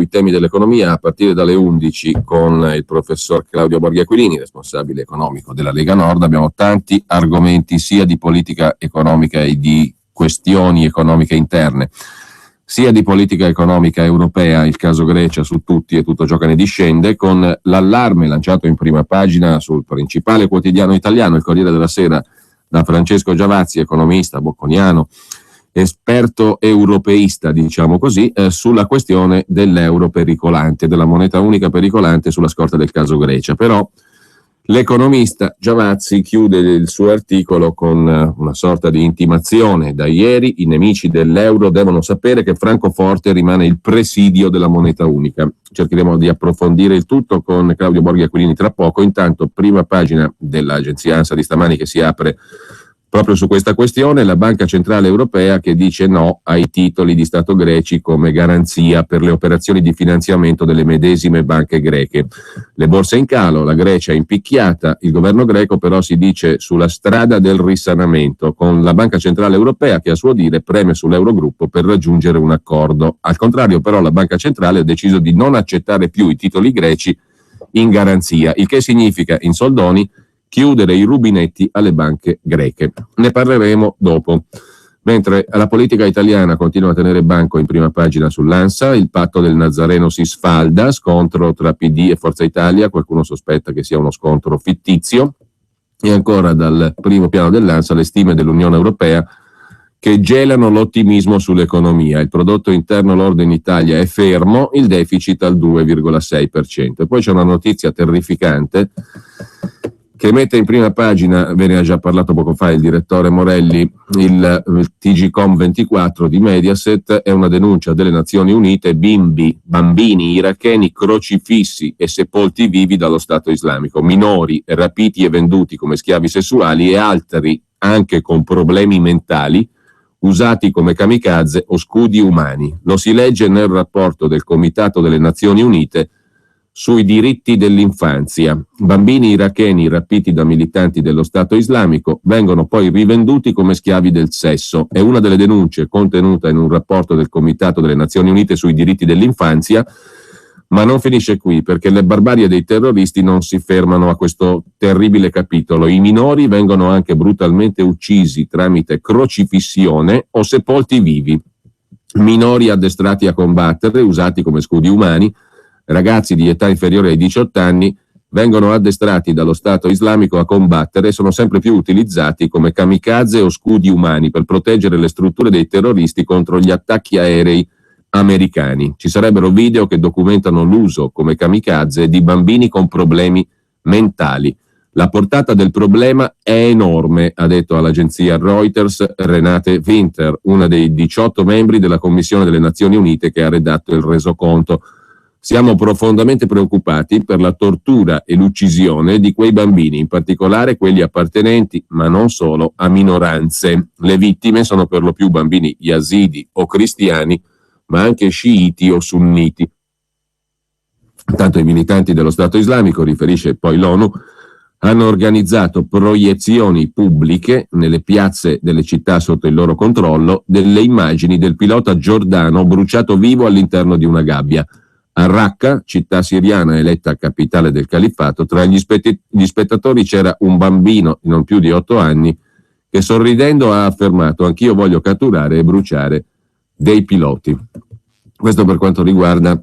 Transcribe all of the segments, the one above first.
i temi dell'economia a partire dalle 11 con il professor Claudio Borghi Aquilini, responsabile economico della Lega Nord. Abbiamo tanti argomenti sia di politica economica e di questioni economiche interne, sia di politica economica europea, il caso Grecia su tutti e tutto ciò che ne discende, con l'allarme lanciato in prima pagina sul principale quotidiano italiano, il Corriere della Sera, da Francesco Giavazzi, economista bocconiano, esperto europeista, diciamo così, sulla questione dell'euro pericolante, della moneta unica pericolante sulla scorta del caso Grecia. Però l'economista Giavazzi chiude il suo articolo con una sorta di intimazione. Da ieri i nemici dell'euro devono sapere che Francoforte rimane il presidio della moneta unica. Cercheremo di approfondire il tutto con Claudio Borghi Aquilini tra poco. Intanto, prima pagina dell'agenzia ANSA di stamani che si apre proprio su questa questione, la Banca Centrale Europea che dice no ai titoli di Stato greci come garanzia per le operazioni di finanziamento delle medesime banche greche. Le borse in calo, la Grecia è impicchiata, il governo greco però si dice sulla strada del risanamento, con la Banca Centrale Europea che a suo dire preme sull'Eurogruppo per raggiungere un accordo. Al contrario però la Banca Centrale ha deciso di non accettare più i titoli greci in garanzia, il che significa, in soldoni, chiudere i rubinetti alle banche greche. Ne parleremo dopo. Mentre la politica italiana continua a tenere banco in prima pagina sull'ANSA, il patto del Nazareno si sfalda, scontro tra PD e Forza Italia, qualcuno sospetta che sia uno scontro fittizio, e ancora dal primo piano dell'ANSA le stime dell'Unione Europea che gelano l'ottimismo sull'economia. Il prodotto interno lordo in Italia è fermo, il deficit al 2,6%. E poi c'è una notizia terrificante che mette in prima pagina, ve ne ha già parlato poco fa il direttore Morelli, il TGcom 24 di Mediaset, è una denuncia delle Nazioni Unite: bambini iracheni crocifissi e sepolti vivi dallo Stato islamico, minori rapiti e venduti come schiavi sessuali e altri anche con problemi mentali usati come kamikaze o scudi umani. Lo si legge nel rapporto del Comitato delle Nazioni Unite sui diritti dell'infanzia. Bambini iracheni rapiti da militanti dello Stato islamico vengono poi rivenduti come schiavi del sesso. È una delle denunce contenuta in un rapporto del Comitato delle Nazioni Unite sui diritti dell'infanzia, ma non finisce qui, perché le barbarie dei terroristi non si fermano a questo terribile capitolo. I minori vengono anche brutalmente uccisi tramite crocifissione o sepolti vivi. Minori addestrati a combattere, usati come scudi umani. Ragazzi di età inferiore ai 18 anni vengono addestrati dallo Stato islamico a combattere e sono sempre più utilizzati come kamikaze o scudi umani per proteggere le strutture dei terroristi contro gli attacchi aerei americani. Ci sarebbero video che documentano l'uso come kamikaze di bambini con problemi mentali. La portata del problema è enorme, ha detto all'agenzia Reuters Renate Winter, una dei 18 membri della Commissione delle Nazioni Unite che ha redatto il resoconto. Siamo profondamente preoccupati per la tortura e l'uccisione di quei bambini, in particolare quelli appartenenti, ma non solo, a minoranze. Le vittime sono per lo più bambini yazidi o cristiani, ma anche sciiti o sunniti. Tanto i militanti dello Stato islamico, riferisce poi l'ONU, hanno organizzato proiezioni pubbliche nelle piazze delle città sotto il loro controllo delle immagini del pilota giordano bruciato vivo all'interno di una gabbia. A Raqqa, città siriana eletta capitale del califfato, tra gli spettatori c'era un bambino di non più di 8 anni che sorridendo ha affermato: anch'io voglio catturare e bruciare dei piloti. Questo per quanto riguarda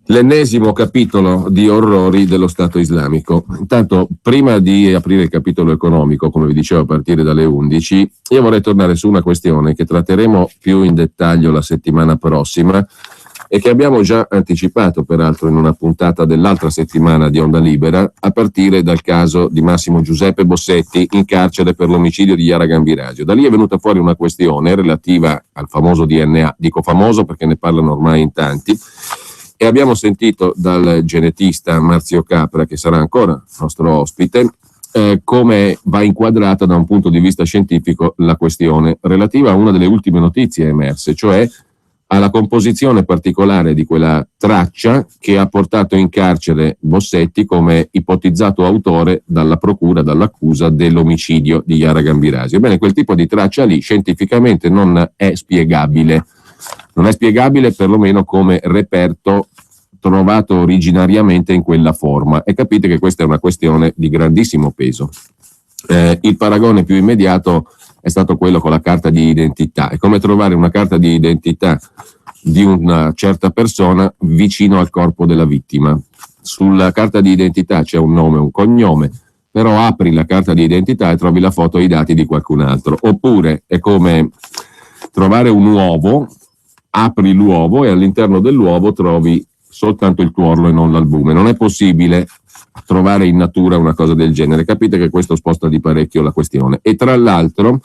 l'ennesimo capitolo di orrori dello Stato islamico. Intanto, prima di aprire il capitolo economico, come vi dicevo a partire dalle 11, io vorrei tornare su una questione che tratteremo più in dettaglio la settimana prossima e che abbiamo già anticipato peraltro in una puntata dell'altra settimana di Onda Libera, a partire dal caso di Massimo Giuseppe Bossetti in carcere per l'omicidio di Yara Gambirasio. Da lì è venuta fuori una questione relativa al famoso DNA, dico famoso perché ne parlano ormai in tanti, e abbiamo sentito dal genetista Marzio Capra, che sarà ancora nostro ospite, come va inquadrata da un punto di vista scientifico la questione relativa a una delle ultime notizie emerse, cioè alla composizione particolare di quella traccia che ha portato in carcere Bossetti come ipotizzato autore dalla procura, dall'accusa dell'omicidio di Yara Gambirasio. Ebbene, quel tipo di traccia lì scientificamente non è spiegabile. Non è spiegabile perlomeno come reperto trovato originariamente in quella forma, e capite che questa è una questione di grandissimo peso. Il paragone più immediato è stato quello con la carta di identità. È come trovare una carta di identità di una certa persona vicino al corpo della vittima. Sulla carta di identità c'è un nome, un cognome, però apri la carta di identità e trovi la foto e i dati di qualcun altro. Oppure è come trovare un uovo, apri l'uovo e all'interno dell'uovo trovi soltanto il tuorlo e non l'albume. Non è possibile trovare in natura una cosa del genere. Capite che questo sposta di parecchio la questione. E tra l'altro,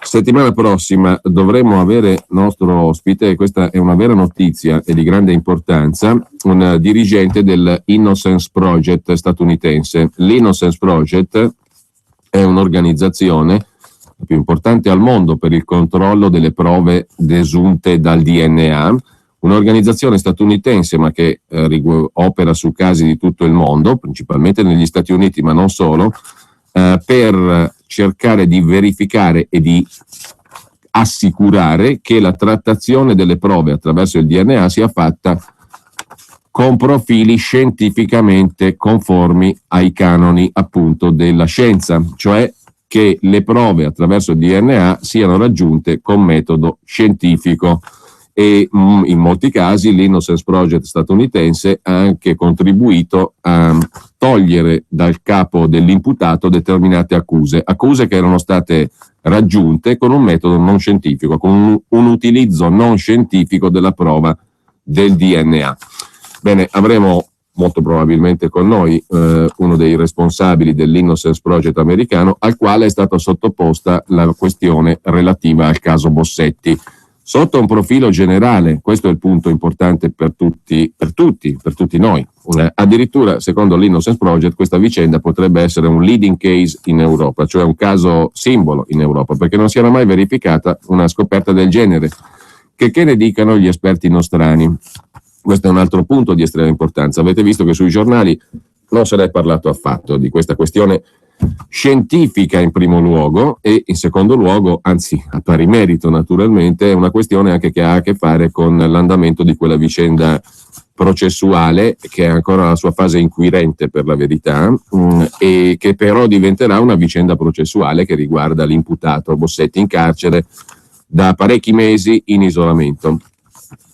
settimana prossima dovremo avere nostro ospite, e questa è una vera notizia e di grande importanza, un dirigente del Innocence Project statunitense. L'Innocence Project è un'organizzazione la più importante al mondo per il controllo delle prove desunte dal DNA, un'organizzazione statunitense ma che opera su casi di tutto il mondo, principalmente negli Stati Uniti ma non solo, per cercare di verificare e di assicurare che la trattazione delle prove attraverso il DNA sia fatta con profili scientificamente conformi ai canoni appunto della scienza, cioè che le prove attraverso il DNA siano raggiunte con metodo scientifico. E in molti casi l'Innocence Project statunitense ha anche contribuito a togliere dal capo dell'imputato determinate accuse che erano state raggiunte con un metodo non scientifico, con un utilizzo non scientifico della prova del DNA. Bene, avremo molto probabilmente con noi uno dei responsabili dell'Innocence Project americano, al quale è stata sottoposta la questione relativa al caso Bossetti. Sotto un profilo generale, questo è il punto importante per tutti noi. Addirittura, secondo l'Innocence Project, questa vicenda potrebbe essere un leading case in Europa, cioè un caso simbolo in Europa, perché non si era mai verificata una scoperta del genere. Che ne dicano gli esperti nostrani? Questo è un altro punto di estrema importanza. Avete visto che sui giornali non se ne è parlato affatto di questa questione scientifica in primo luogo, e in secondo luogo, anzi a pari merito naturalmente, è una questione anche che ha a che fare con l'andamento di quella vicenda processuale che è ancora la sua fase inquirente per la verità, e che però diventerà una vicenda processuale che riguarda l'imputato Bossetti in carcere da parecchi mesi in isolamento.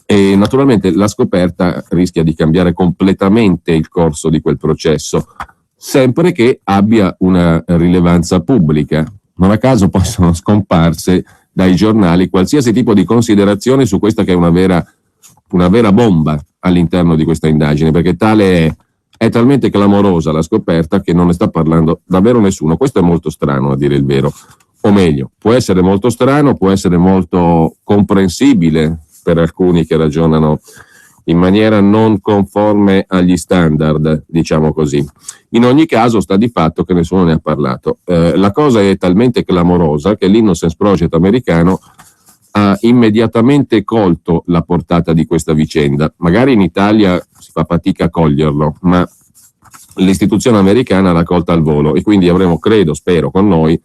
E naturalmente la scoperta rischia di cambiare completamente il corso di quel processo, sempre che abbia una rilevanza pubblica. Non a caso poi sono scomparse dai giornali qualsiasi tipo di considerazione su questa che è una vera bomba all'interno di questa indagine, perché è talmente clamorosa la scoperta che non ne sta parlando davvero nessuno. Questo è molto strano, a dire il vero, o meglio, può essere molto strano, può essere molto comprensibile per alcuni che ragionano in maniera non conforme agli standard, diciamo così. In ogni caso sta di fatto che nessuno ne ha parlato. La cosa è talmente clamorosa che l'Innocence Project americano ha immediatamente colto la portata di questa vicenda. Magari in Italia si fa fatica a coglierlo, ma l'istituzione americana l'ha colta al volo, e quindi avremo, spero, con noi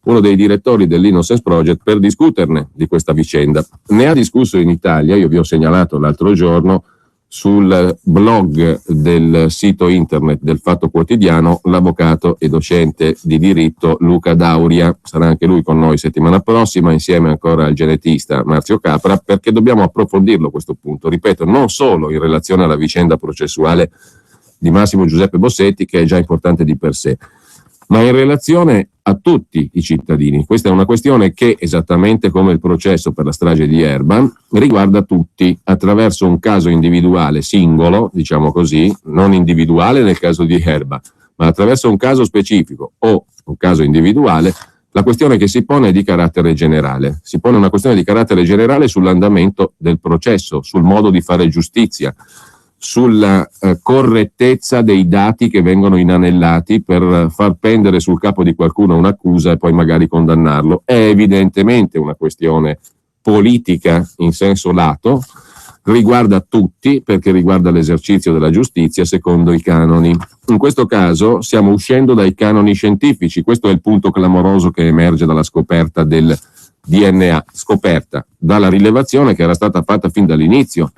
uno dei direttori dell'Innocence Project per discuterne di questa vicenda. Ne ha discusso in Italia, io vi ho segnalato l'altro giorno sul blog del sito internet del Fatto Quotidiano l'avvocato e docente di diritto Luca Dauria. Sarà anche lui con noi settimana prossima, insieme ancora al genetista Marzio Capra, perché dobbiamo approfondirlo questo punto, ripeto, non solo in relazione alla vicenda processuale di Massimo Giuseppe Bossetti, che è già importante di per sé, ma in relazione a tutti i cittadini. Questa è una questione che, esattamente come il processo per la strage di Erba, riguarda tutti attraverso un caso individuale, singolo, diciamo così, non individuale nel caso di Erba, ma attraverso un caso specifico o un caso individuale. La questione che si pone è di carattere generale. Si pone una questione di carattere generale sull'andamento del processo, sul modo di fare giustizia, sulla correttezza dei dati che vengono inanellati per far pendere sul capo di qualcuno un'accusa e poi magari condannarlo. È evidentemente una questione politica in senso lato, riguarda tutti perché riguarda l'esercizio della giustizia secondo i canoni. In questo caso stiamo uscendo dai canoni scientifici, questo è il punto clamoroso che emerge dalla scoperta del DNA, scoperta dalla rilevazione che era stata fatta fin dall'inizio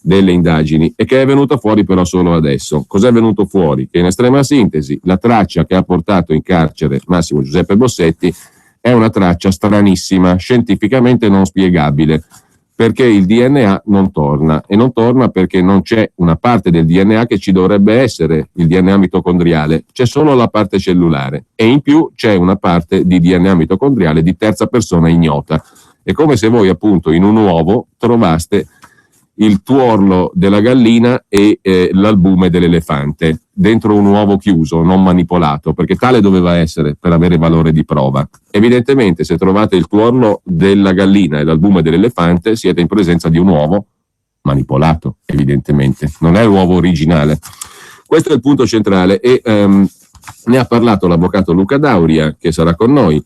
delle indagini e che è venuta fuori però solo adesso. Cos'è venuto fuori? Che in estrema sintesi la traccia che ha portato in carcere Massimo Giuseppe Bossetti è una traccia stranissima, scientificamente non spiegabile, perché il DNA non torna, e non torna perché non c'è una parte del DNA che ci dovrebbe essere, il DNA mitocondriale, c'è solo la parte cellulare, e in più c'è una parte di DNA mitocondriale di terza persona ignota. È come se voi appunto in un uovo trovaste il tuorlo della gallina e l'albume dell'elefante dentro un uovo chiuso, non manipolato, perché tale doveva essere per avere valore di prova. Evidentemente, se trovate il tuorlo della gallina e l'albume dell'elefante, siete in presenza di un uovo manipolato, evidentemente. Non è l'uovo originale. Questo è il punto centrale e ne ha parlato l'avvocato Luca Dauria, che sarà con noi.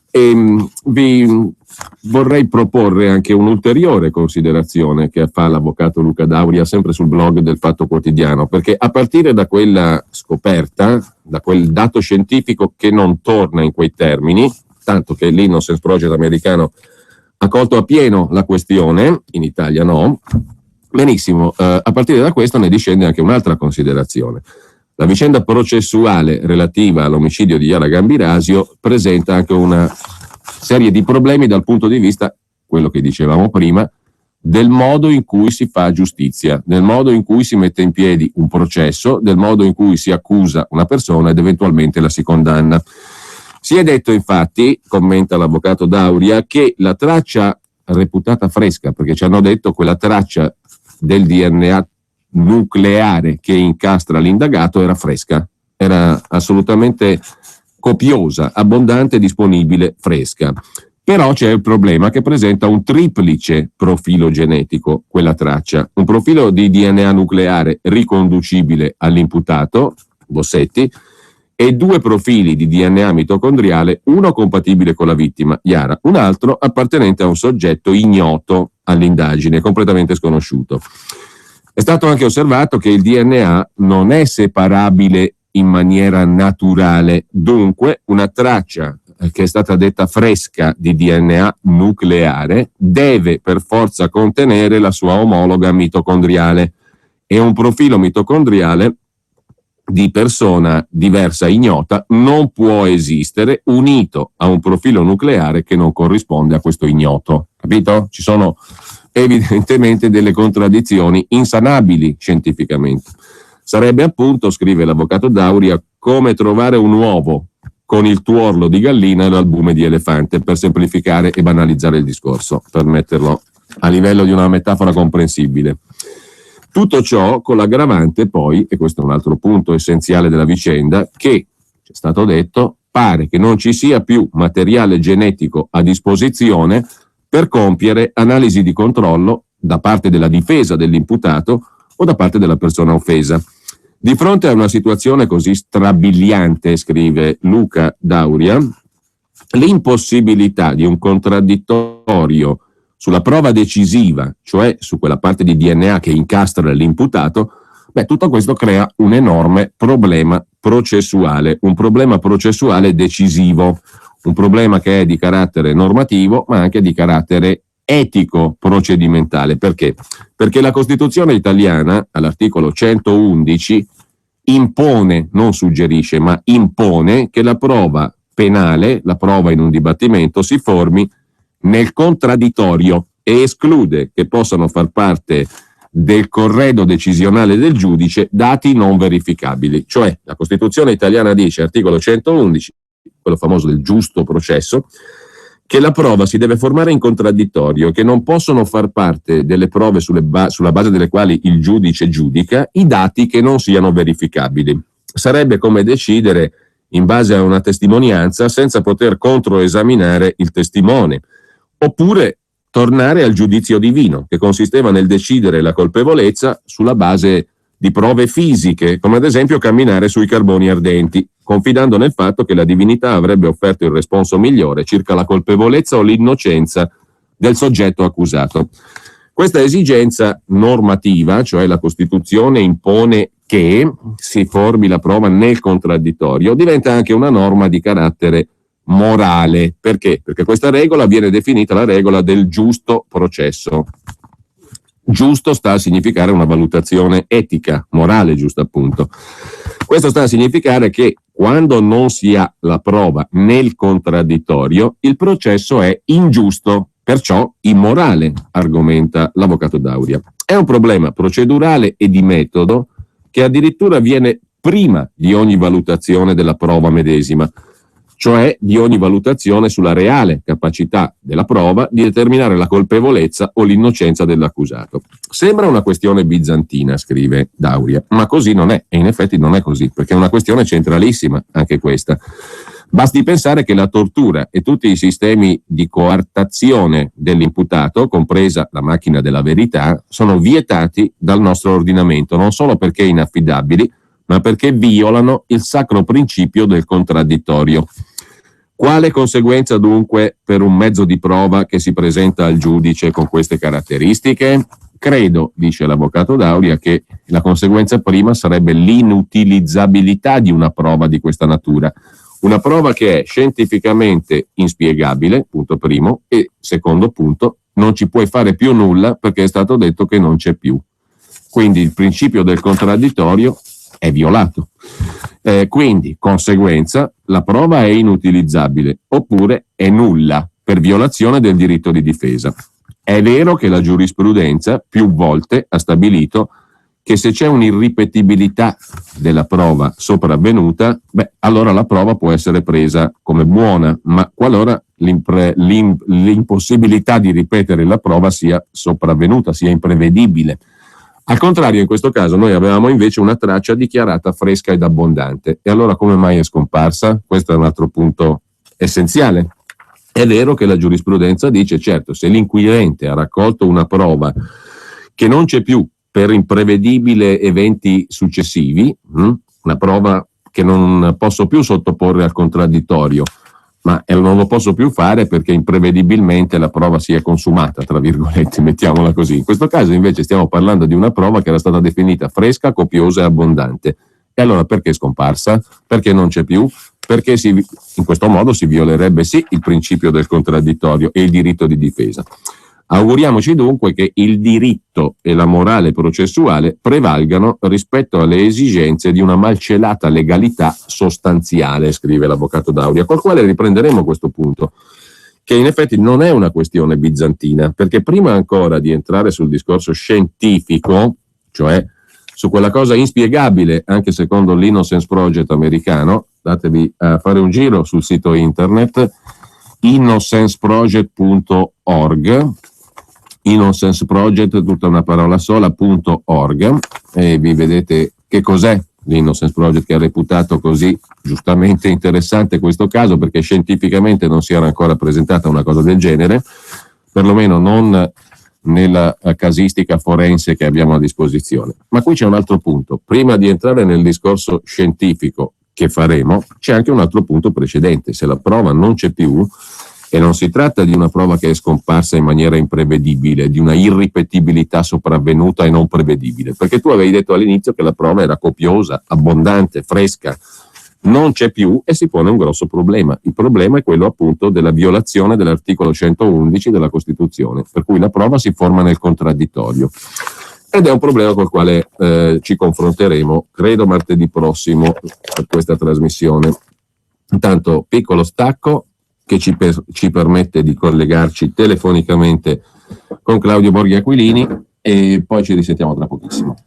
E vi vorrei proporre anche un'ulteriore considerazione che fa l'avvocato Luca Dauria sempre sul blog del Fatto Quotidiano, perché a partire da quella scoperta, da quel dato scientifico che non torna in quei termini, tanto che l'Innocence Project americano ha colto a pieno la questione, in Italia no, benissimo, a partire da questo ne discende anche un'altra considerazione. La vicenda processuale relativa all'omicidio di Yara Gambirasio presenta anche una serie di problemi dal punto di vista, quello che dicevamo prima, del modo in cui si fa giustizia, del modo in cui si mette in piedi un processo, del modo in cui si accusa una persona ed eventualmente la si condanna. Si è detto infatti, commenta l'avvocato Dauria, che la traccia reputata fresca, perché ci hanno detto quella traccia del DNA nucleare che incastra l'indagato era fresca, era assolutamente copiosa, abbondante, disponibile, fresca. Però c'è il problema che presenta un triplice profilo genetico, quella traccia, un profilo di DNA nucleare riconducibile all'imputato, Bossetti, e 2 profili di DNA mitocondriale, uno compatibile con la vittima, Yara, un altro appartenente a un soggetto ignoto all'indagine, completamente sconosciuto. È stato anche osservato che il DNA non è separabile in maniera naturale, dunque una traccia che è stata detta fresca di DNA nucleare deve per forza contenere la sua omologa mitocondriale e un profilo mitocondriale di persona diversa, ignota, non può esistere unito a un profilo nucleare che non corrisponde a questo ignoto. Capito? Ci sono evidentemente delle contraddizioni insanabili scientificamente. Sarebbe appunto, scrive l'avvocato Dauria, come trovare un uovo con il tuorlo di gallina e l'albume di elefante, per semplificare e banalizzare il discorso, per metterlo a livello di una metafora comprensibile. Tutto ciò con l'aggravante poi, e questo è un altro punto essenziale della vicenda, che, ci è stato detto, pare che non ci sia più materiale genetico a disposizione per compiere analisi di controllo da parte della difesa dell'imputato o da parte della persona offesa. Di fronte a una situazione così strabiliante, scrive Luca Dauria, l'impossibilità di un contraddittorio sulla prova decisiva, cioè su quella parte di DNA che incastra l'imputato, tutto questo crea un enorme problema processuale, un problema processuale decisivo, un problema che è di carattere normativo ma anche di carattere etico procedimentale. Perché? Perché la Costituzione italiana, all'articolo 111, impone, non suggerisce, ma impone che la prova penale, la prova in un dibattimento, si formi nel contraddittorio e esclude che possano far parte del corredo decisionale del giudice dati non verificabili. Cioè, la Costituzione italiana dice, articolo 111, quello famoso del giusto processo, che la prova si deve formare in contraddittorio, che non possono far parte delle prove sulla base delle quali il giudice giudica i dati che non siano verificabili. Sarebbe come decidere in base a una testimonianza senza poter controesaminare il testimone, oppure tornare al giudizio divino, che consisteva nel decidere la colpevolezza sulla base di prove fisiche, come ad esempio camminare sui carboni ardenti, confidando nel fatto che la divinità avrebbe offerto il responso migliore circa la colpevolezza o l'innocenza del soggetto accusato. Questa esigenza normativa, cioè la Costituzione impone che si formi la prova nel contraddittorio, diventa anche una norma di carattere morale. Perché? Perché questa regola viene definita la regola del giusto processo. Giusto sta a significare una valutazione etica, morale, giusto appunto. Questo sta a significare che quando non si ha la prova nel contraddittorio, il processo è ingiusto, perciò immorale, argomenta l'avvocato Dauria. È un problema procedurale e di metodo che addirittura viene prima di ogni valutazione della prova medesima, cioè di ogni valutazione sulla reale capacità della prova di determinare la colpevolezza o l'innocenza dell'accusato. Sembra una questione bizantina, scrive Dauria, ma così non è, e in effetti non è così, perché è una questione centralissima anche questa. Basti pensare che la tortura e tutti i sistemi di coartazione dell'imputato, compresa la macchina della verità, sono vietati dal nostro ordinamento, non solo perché inaffidabili, ma perché violano il sacro principio del contraddittorio. Quale conseguenza dunque per un mezzo di prova che si presenta al giudice con queste caratteristiche? Credo, dice l'avvocato Dauria, che la conseguenza prima sarebbe l'inutilizzabilità di una prova di questa natura. Una prova che è scientificamente inspiegabile, punto primo, e secondo punto, non ci puoi fare più nulla perché è stato detto che non c'è più. Quindi il principio del contraddittorio è violato. Quindi, conseguenza, la prova è inutilizzabile oppure è nulla per violazione del diritto di difesa. È vero che la giurisprudenza più volte ha stabilito che se c'è un'irripetibilità della prova sopravvenuta, allora la prova può essere presa come buona, ma qualora l'impossibilità di ripetere la prova sia sopravvenuta, sia imprevedibile. Al contrario, in questo caso noi avevamo invece una traccia dichiarata fresca ed abbondante. E allora come mai è scomparsa? Questo è un altro punto essenziale. È vero che la giurisprudenza dice, certo, se l'inquirente ha raccolto una prova che non c'è più per imprevedibili eventi successivi, una prova che non posso più sottoporre al contraddittorio, ma non lo posso più fare perché imprevedibilmente la prova si è consumata, tra virgolette, mettiamola così. In questo caso invece stiamo parlando di una prova che era stata definita fresca, copiosa e abbondante. E allora perché è scomparsa? Perché non c'è più? Perché in questo modo si violerebbe sì il principio del contraddittorio e il diritto di difesa. Auguriamoci dunque che il diritto e la morale processuale prevalgano rispetto alle esigenze di una malcelata legalità sostanziale, scrive l'avvocato Dauria, col quale riprenderemo questo punto, che in effetti non è una questione bizantina, perché prima ancora di entrare sul discorso scientifico, cioè su quella cosa inspiegabile anche secondo l'Innocence Project americano, datevi a fare un giro sul sito internet innocenceproject.org, Innocence Project, tutta una parola sola.org, e vi vedete che cos'è l'Innocence Project, che è reputato così giustamente interessante questo caso, perché scientificamente non si era ancora presentata una cosa del genere, perlomeno non nella casistica forense che abbiamo a disposizione. Ma qui c'è un altro punto. Prima di entrare nel discorso scientifico che faremo, c'è anche un altro punto precedente. Se la prova non c'è più, e non si tratta di una prova che è scomparsa in maniera imprevedibile, di una irripetibilità sopravvenuta e non prevedibile, perché tu avevi detto all'inizio che la prova era copiosa, abbondante, fresca, non c'è più e si pone un grosso problema. Il problema è quello appunto della violazione dell'articolo 111 della Costituzione, per cui la prova si forma nel contraddittorio. Ed è un problema col quale ci confronteremo, credo martedì prossimo, per questa trasmissione. Intanto, piccolo stacco che ci permette di collegarci telefonicamente con Claudio Borghi Aquilini e poi ci risentiamo tra pochissimo.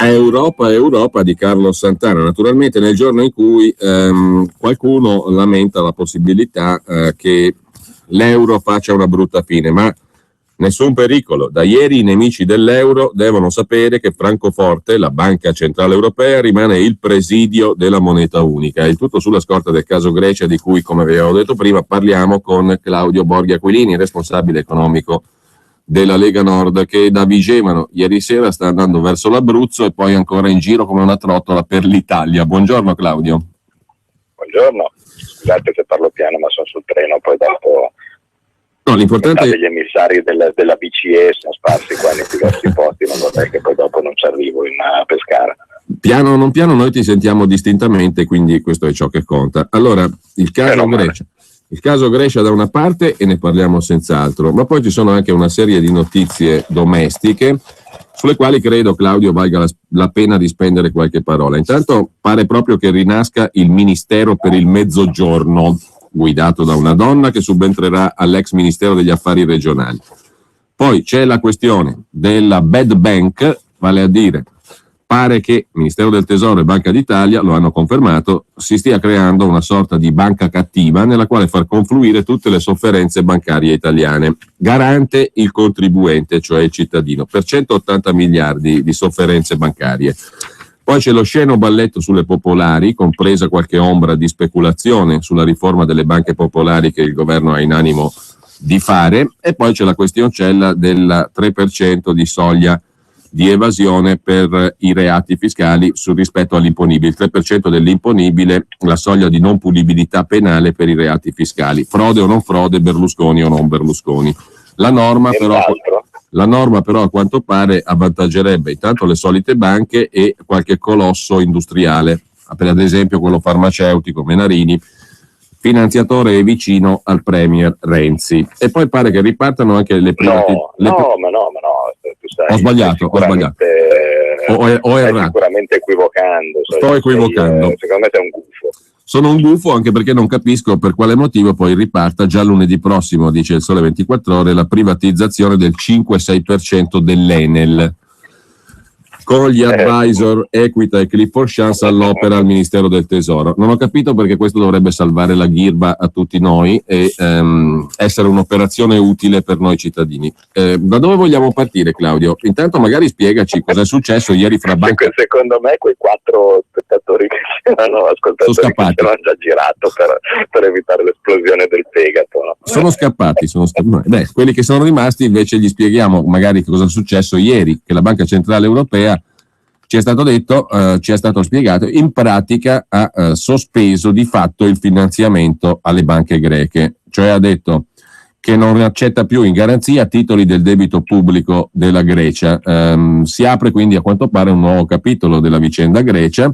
Europa di Carlos Santana, naturalmente nel giorno in cui qualcuno lamenta la possibilità che l'euro faccia una brutta fine, ma nessun pericolo. Da ieri i nemici dell'euro devono sapere che Francoforte, la Banca Centrale Europea, rimane il presidio della moneta unica. Il tutto sulla scorta del caso Grecia, di cui, come vi avevo detto prima, parliamo con Claudio Borghi Aquilini, responsabile economico della Lega Nord, che da Vigevano ieri sera sta andando verso l'Abruzzo e poi ancora in giro come una trottola per l'Italia. Buongiorno Claudio. Buongiorno, scusate se parlo piano ma sono sul treno, poi dopo no, l'importante degli emissari della BCE sono sparsi qua nei diversi posti, non vorrei che poi dopo non ci arrivo a Pescara. Piano o non piano noi ti sentiamo distintamente, quindi questo è ciò che conta. Allora, il caso Grecia da una parte, e ne parliamo senz'altro, ma poi ci sono anche una serie di notizie domestiche sulle quali credo, Claudio, valga la pena di spendere qualche parola. Intanto pare proprio che rinasca il Ministero per il Mezzogiorno, guidato da una donna che subentrerà all'ex Ministero degli Affari Regionali. Poi c'è la questione della bad bank, vale a dire, pare che Ministero del Tesoro e Banca d'Italia, lo hanno confermato, si stia creando una sorta di banca cattiva nella quale far confluire tutte le sofferenze bancarie italiane. Garante il contribuente, cioè il cittadino, per 180 miliardi di sofferenze bancarie. Poi c'è lo sceno balletto sulle popolari, compresa qualche ombra di speculazione sulla riforma delle banche popolari che il governo ha in animo di fare, e poi c'è la questioncella del 3% di soglia di evasione per i reati fiscali rispetto all'imponibile, il 3% dell'imponibile, la soglia di non punibilità penale per i reati fiscali, frode o non frode, Berlusconi o non Berlusconi. La norma però a quanto pare avvantaggerebbe intanto le solite banche e qualche colosso industriale, ad esempio quello farmaceutico Menarini, finanziatore e vicino al premier Renzi. E poi pare che ripartano anche le No. Ho sbagliato. O errato. Sicuramente equivocando. Sto equivocando. Secondo me sei un gufo. Sono un gufo anche perché non capisco per quale motivo poi riparta già lunedì prossimo, dice il Sole 24 Ore, la privatizzazione del 5-6% dell'Enel, con gli advisor Equita e Clifford Chance all'opera al Ministero del Tesoro. Non ho capito perché questo dovrebbe salvare la ghirba a tutti noi e essere un'operazione utile per noi cittadini. Da dove vogliamo partire, Claudio? Intanto magari spiegaci cosa è successo ieri fra banche. Secondo me quei 4 spettatori che hanno ascoltato sono già girato per evitare l'esplosione del fegato. No? Sono scappati. Beh, quelli che sono rimasti invece gli spieghiamo magari cosa è successo ieri, che la Banca Centrale Europea, ci è stato detto, ci è stato spiegato, in pratica ha sospeso di fatto il finanziamento alle banche greche, cioè ha detto che non accetta più in garanzia titoli del debito pubblico della Grecia. Si apre quindi a quanto pare un nuovo capitolo della vicenda Grecia.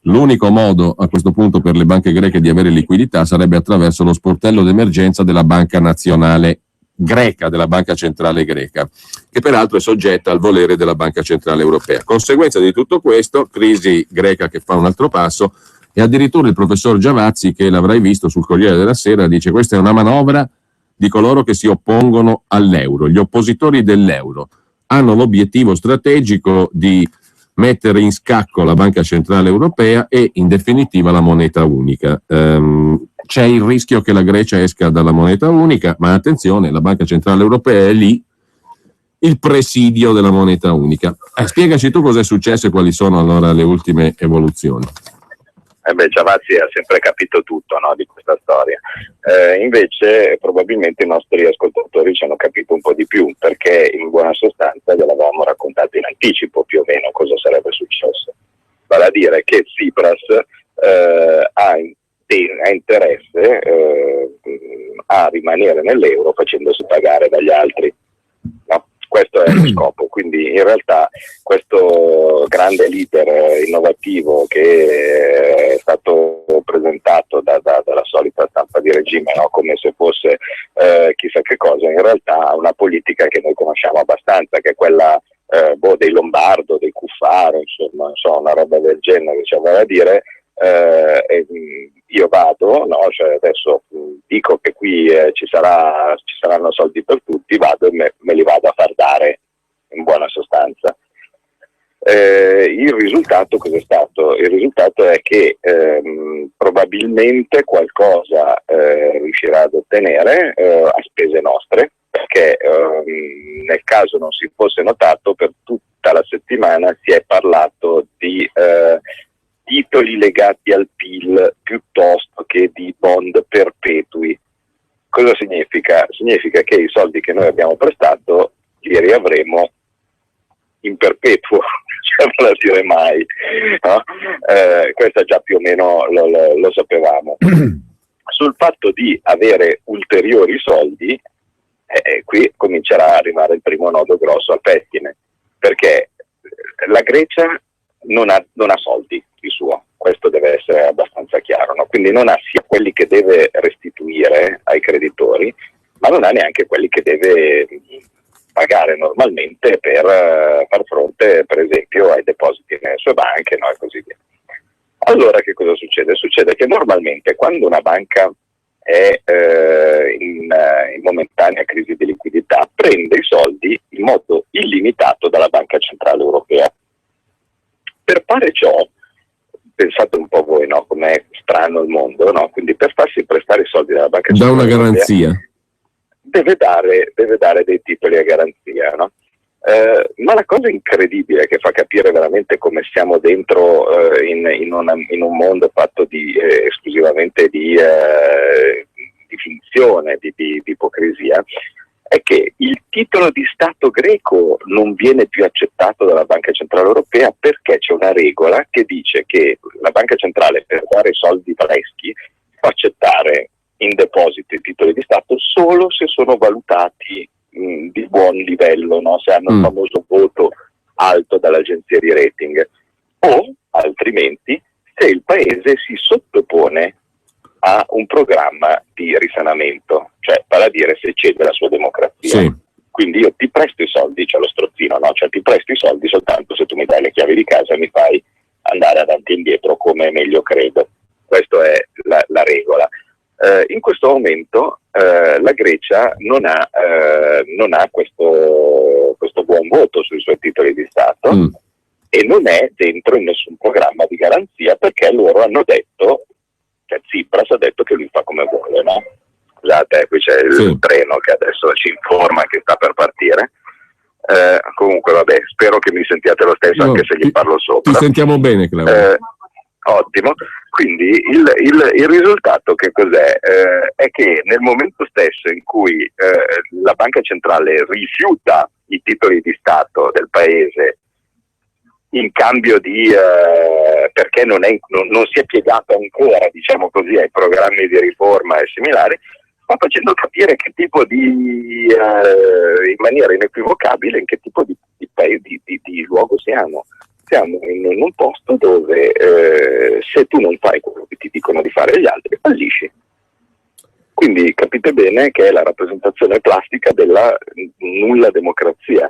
L'unico modo a questo punto per le banche greche di avere liquidità sarebbe attraverso lo sportello d'emergenza della Banca Nazionale Greca, della Banca Centrale Greca, che peraltro è soggetta al volere della Banca Centrale Europea. Conseguenza di tutto questo, crisi greca che fa un altro passo, e addirittura il professor Giavazzi, che l'avrai visto sul Corriere della Sera, dice: questa è una manovra di coloro che si oppongono all'euro. Gli oppositori dell'euro hanno l'obiettivo strategico di mettere in scacco la Banca Centrale Europea e in definitiva la moneta unica. C'è il rischio che la Grecia esca dalla moneta unica, ma attenzione, la Banca Centrale Europea è lì, il presidio della moneta unica. Spiegaci tu cosa è successo e quali sono allora le ultime evoluzioni. Giavazzi ha sempre capito tutto, no, di questa storia. Invece probabilmente i nostri ascoltatori ci hanno capito un po' di più, perché in buona sostanza gliel'avevamo raccontato in anticipo più o meno cosa sarebbe successo. Vale a dire che Tsipras ha interesse a rimanere nell'euro facendosi pagare dagli altri. No? Questo è lo scopo, quindi in realtà questo grande leader innovativo che è stato presentato dalla solita stampa di regime, no? Come se fosse chissà che cosa, in realtà ha una politica che noi conosciamo abbastanza, che è quella dei Lombardo, dei Cuffaro, insomma, una roba del genere, cioè vale a dire io vado, no? Cioè adesso dico che qui ci saranno soldi per tutti, vado e me li vado a far dare, in buona sostanza. il risultato cos'è stato? Il risultato è che probabilmente qualcosa riuscirà ad ottenere a spese nostre, perché nel caso non si fosse notato, per tutta la settimana si è parlato di titoli legati al PIL piuttosto che di bond perpetui. Cosa significa? Significa che i soldi che noi abbiamo prestato li riavremo in perpetuo, cioè non a dire mai, no? Questo già più o meno lo sapevamo. Sul fatto di avere ulteriori soldi, qui comincerà a arrivare il primo nodo grosso al pettine, perché la Grecia non ha soldi di suo, questo deve essere abbastanza chiaro, no? Quindi non ha sia quelli che deve restituire ai creditori, ma non ha neanche quelli che deve pagare normalmente per far fronte, per esempio, ai depositi nelle sue banche, no? E così via. Allora che cosa succede? Succede che normalmente quando una banca è in momentanea crisi di liquidità, prende i soldi in modo illimitato dalla Banca Centrale Europea. Per fare ciò, pensate un po' voi, no? Com'è strano il mondo, no? Quindi per farsi prestare i soldi dalla Banca Centrale Europea, da una Europea, garanzia, deve dare dei titoli a garanzia, no? Ma la cosa incredibile che fa capire veramente come siamo dentro in un mondo fatto esclusivamente di finzione, di ipocrisia, è che il titolo di Stato greco non viene più accettato dalla Banca Centrale Europea perché c'è una regola che dice che la Banca Centrale, per dare soldi freschi, fa accettare in deposito i titoli di Stato solo se sono valutati di buon livello, no? Se hanno il famoso voto alto dall'agenzia di rating, o altrimenti se il paese si sottopone a un programma di risanamento, cioè vale a dire se cede la sua democrazia. Sì. Quindi io ti presto i soldi, c'è lo strozzino, no? Cioè ti presto i soldi soltanto se tu mi dai le chiavi di casa e mi fai andare avanti e indietro come meglio credo. Questa è la regola. In questo momento la Grecia non ha questo buon voto sui suoi titoli di Stato e non è dentro in nessun programma di garanzia, perché loro hanno detto, cioè Tsipras ha detto che lui fa come vuole, no? Scusate, qui c'è il treno che adesso ci informa che sta per partire. Comunque vabbè, spero che mi sentiate lo stesso, anche se gli parlo sopra. Ti sentiamo bene, Claudio. Ottimo. Quindi il risultato che cos'è? È che nel momento stesso in cui la Banca Centrale rifiuta i titoli di Stato del paese in cambio perché non si è piegato ancora, diciamo così, ai programmi di riforma e similari, sta facendo capire che tipo in maniera inequivocabile, in che tipo di luogo siamo. Siamo in un posto dove se tu non fai quello che ti dicono di fare gli altri, fallisci. Quindi capite bene che è la rappresentazione plastica della nulla democrazia.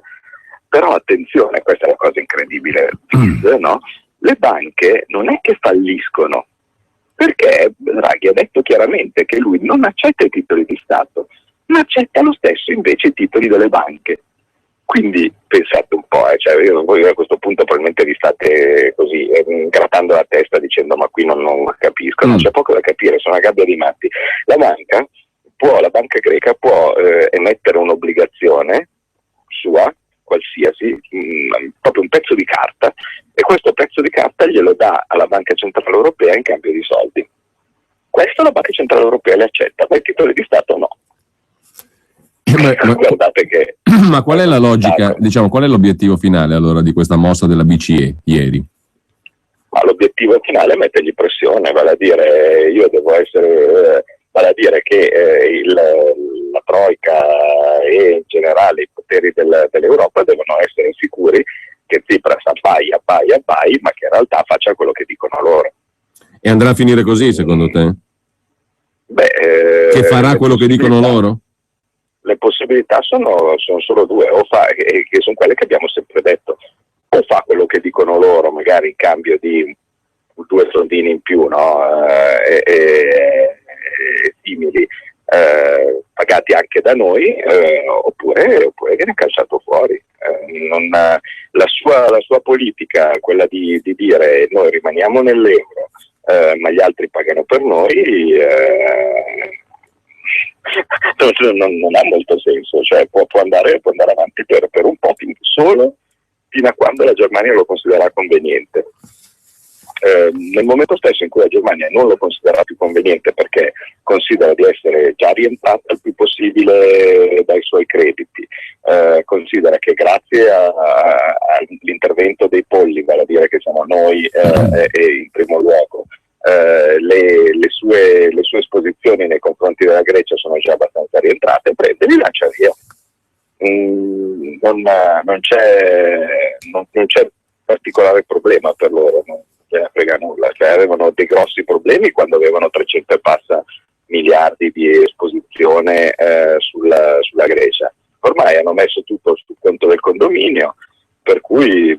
Però attenzione, questa è la cosa incredibile, no? Le banche non è che falliscono, perché Draghi ha detto chiaramente che lui non accetta i titoli di Stato, ma accetta lo stesso invece i titoli delle banche. Quindi pensate un po', cioè voi a questo punto probabilmente vi state così grattando la testa dicendo ma qui non capisco, non c'è poco da capire, sono una gabbia di matti. La banca greca può emettere un'obbligazione sua, qualsiasi, proprio un pezzo di carta, e questo pezzo di carta glielo dà alla Banca Centrale Europea in cambio di soldi. Questo la Banca Centrale Europea le accetta, ma i titoli di Stato no. Guardate che ma qual è la logica, diciamo, qual è l'obiettivo finale allora di questa mossa della BCE ieri? Ma l'obiettivo finale è mettergli pressione, vale a dire io devo essere, vale a dire che la Troika e in generale i poteri dell'Europa devono essere sicuri che Tsipras abbai, ma che in realtà faccia quello che dicono loro. E andrà a finire così secondo te? Che farà quello che dicono loro? Le possibilità sono solo due, che sono quelle che abbiamo sempre detto, o fa quello che dicono loro, magari in cambio di 2 soldini in più, no? e simili, pagati anche da noi, oppure viene calciato fuori. la sua politica, quella di dire noi rimaniamo nell'euro, ma gli altri pagano per noi, non ha molto senso, cioè può andare avanti per un po', solo fino a quando la Germania lo considererà conveniente. Nel momento stesso in cui la Germania non lo considera più conveniente perché considera di essere già rientrata il più possibile dai suoi crediti, considera che grazie all'intervento dei polli, vale a dire che siamo noi in primo luogo, le sue esposizioni nei confronti della Grecia sono già abbastanza rientrate, prende e li lancia via. Non c'è particolare problema per loro, non ne frega nulla, cioè avevano dei grossi problemi quando avevano 300 e passa miliardi di esposizione sulla Grecia. Ormai hanno messo tutto sul conto del condominio, per cui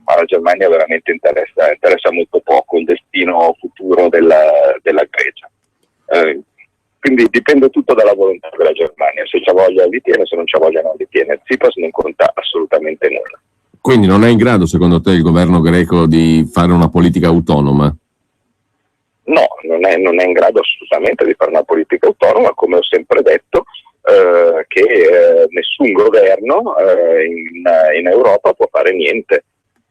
alla Germania veramente interessa molto poco il destino futuro della Grecia. Quindi dipende tutto dalla volontà della Germania, se c'ha voglia li tiene, se c'ha voglia non li tiene. Tsipras non conta assolutamente nulla. Quindi non è in grado, secondo te, il governo greco di fare una politica autonoma? No, non è in grado assolutamente di fare una politica autonoma, come ho sempre detto, che nessun governo in Europa può fare niente.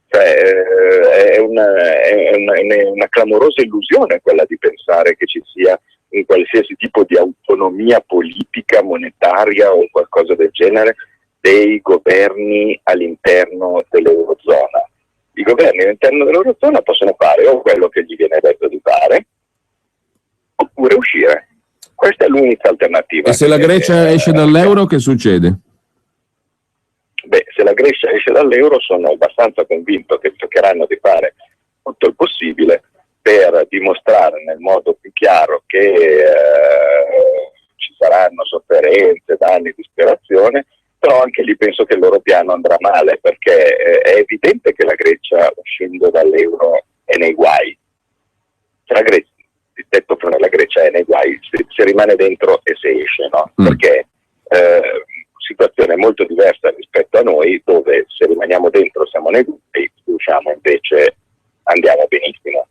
Cioè, è una clamorosa illusione quella di pensare che ci sia un qualsiasi tipo di autonomia politica, monetaria o qualcosa del genere dei governi all'interno dell'Eurozona. I governi all'interno dell'Eurozona possono fare o quello che gli viene detto di fare, oppure uscire. Questa è l'unica alternativa. E se la Grecia esce dall'euro, che succede? Se la Grecia esce dall'euro, sono abbastanza convinto che cercheranno di fare tutto il possibile per dimostrare nel modo più chiaro che ci saranno sofferenze, danni, disperazione, però anche lì penso che il loro piano andrà male, perché è evidente che la Grecia, uscendo dall'euro, è nei guai. La Grecia, il tetto per la Grecia è nei guai, se rimane dentro e se esce, no? Perché situazione molto diversa rispetto a noi, dove se rimaniamo dentro siamo nei guai, se usciamo invece andiamo benissimo,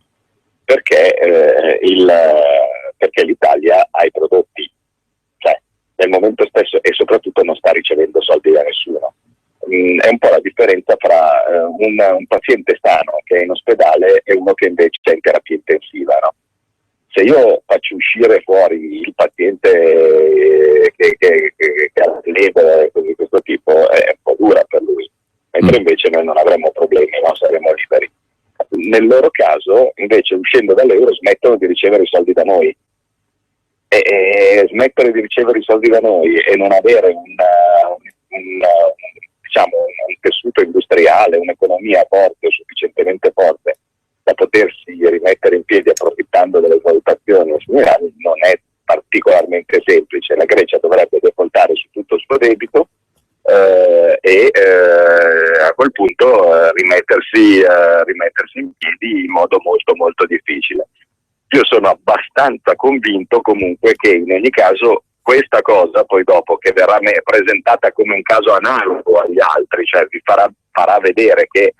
perché l'Italia ha i prodotti, cioè nel momento stesso, e soprattutto non sta ricevendo soldi da nessuno. È un po' la differenza fra un paziente sano che è in ospedale e uno che invece è in terapia intensiva, no? Se io faccio uscire fuori il paziente che ha leve di questo tipo, è un po' dura per lui, mentre invece noi non avremmo problemi, no? Saremmo liberi. Nel loro caso, invece, uscendo dall'euro, smettono di ricevere i soldi da noi. E smettere di ricevere i soldi da noi e non avere un tessuto industriale, un'economia forte, sufficientemente forte, da potersi rimettere in piedi approfittando delle valutazioni non è particolarmente semplice. La Grecia dovrebbe defaultare su tutto il suo debito e a quel punto rimettersi in piedi in modo molto molto difficile. Io sono abbastanza convinto comunque che in ogni caso questa cosa poi dopo, che verrà presentata come un caso analogo agli altri, cioè vi farà vedere che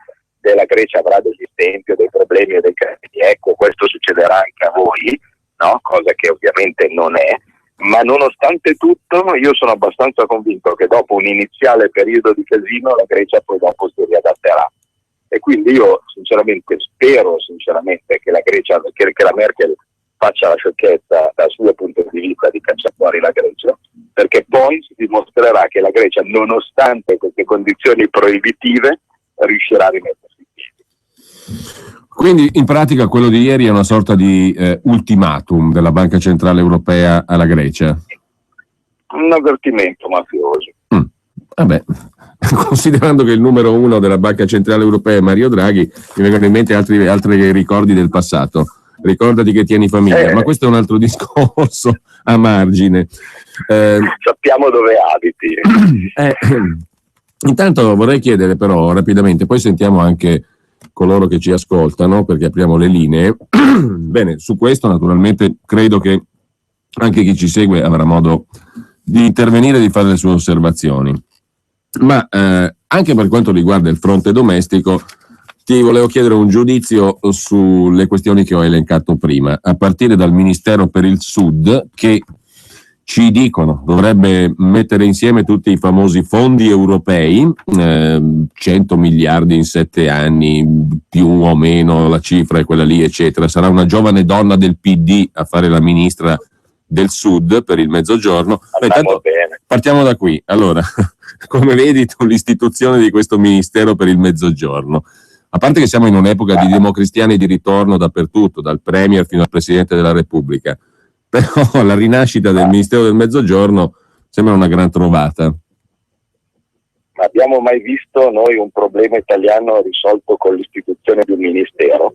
la Grecia avrà degli esempi o dei problemi o dei crediti, ecco, questo succederà anche a voi, no? Cosa che ovviamente non è, ma nonostante tutto io sono abbastanza convinto che dopo un iniziale periodo di casino la Grecia poi dopo si riadatterà, e quindi io spero che la Grecia, che la Merkel faccia la sciocchezza dal suo punto di vista di cacciare fuori la Grecia, perché poi si dimostrerà che la Grecia, nonostante queste condizioni proibitive, riuscirà a rimettersi in piedi. Quindi in pratica quello di ieri è una sorta di ultimatum della Banca Centrale Europea alla Grecia? Un avvertimento mafioso. Vabbè, considerando che il numero uno della Banca Centrale Europea è Mario Draghi, mi vengono in mente altri ricordi del passato. Ricordati che tieni famiglia, ma questo è un altro discorso a margine. Sappiamo dove abiti. Intanto vorrei chiedere però rapidamente, poi sentiamo anche coloro che ci ascoltano perché apriamo le linee. Bene, su questo naturalmente credo che anche chi ci segue avrà modo di intervenire e di fare le sue osservazioni. Ma anche per quanto riguarda il fronte domestico, ti volevo chiedere un giudizio sulle questioni che ho elencato prima, a partire dal Ministero per il Sud, che ci dicono dovrebbe mettere insieme tutti i famosi fondi europei, 100 miliardi in 7 anni, più o meno la cifra è quella lì, eccetera. Sarà una giovane donna del PD a fare la ministra del Sud per il Mezzogiorno. Intanto, partiamo da qui. Allora, come vedi tu l'istituzione di questo Ministero per il Mezzogiorno? A parte che siamo in un'epoca di democristiani di ritorno dappertutto, dal Premier fino al Presidente della Repubblica, però la rinascita del Ministero del Mezzogiorno sembra una gran trovata. Ma abbiamo mai visto noi un problema italiano risolto con l'istituzione di un ministero?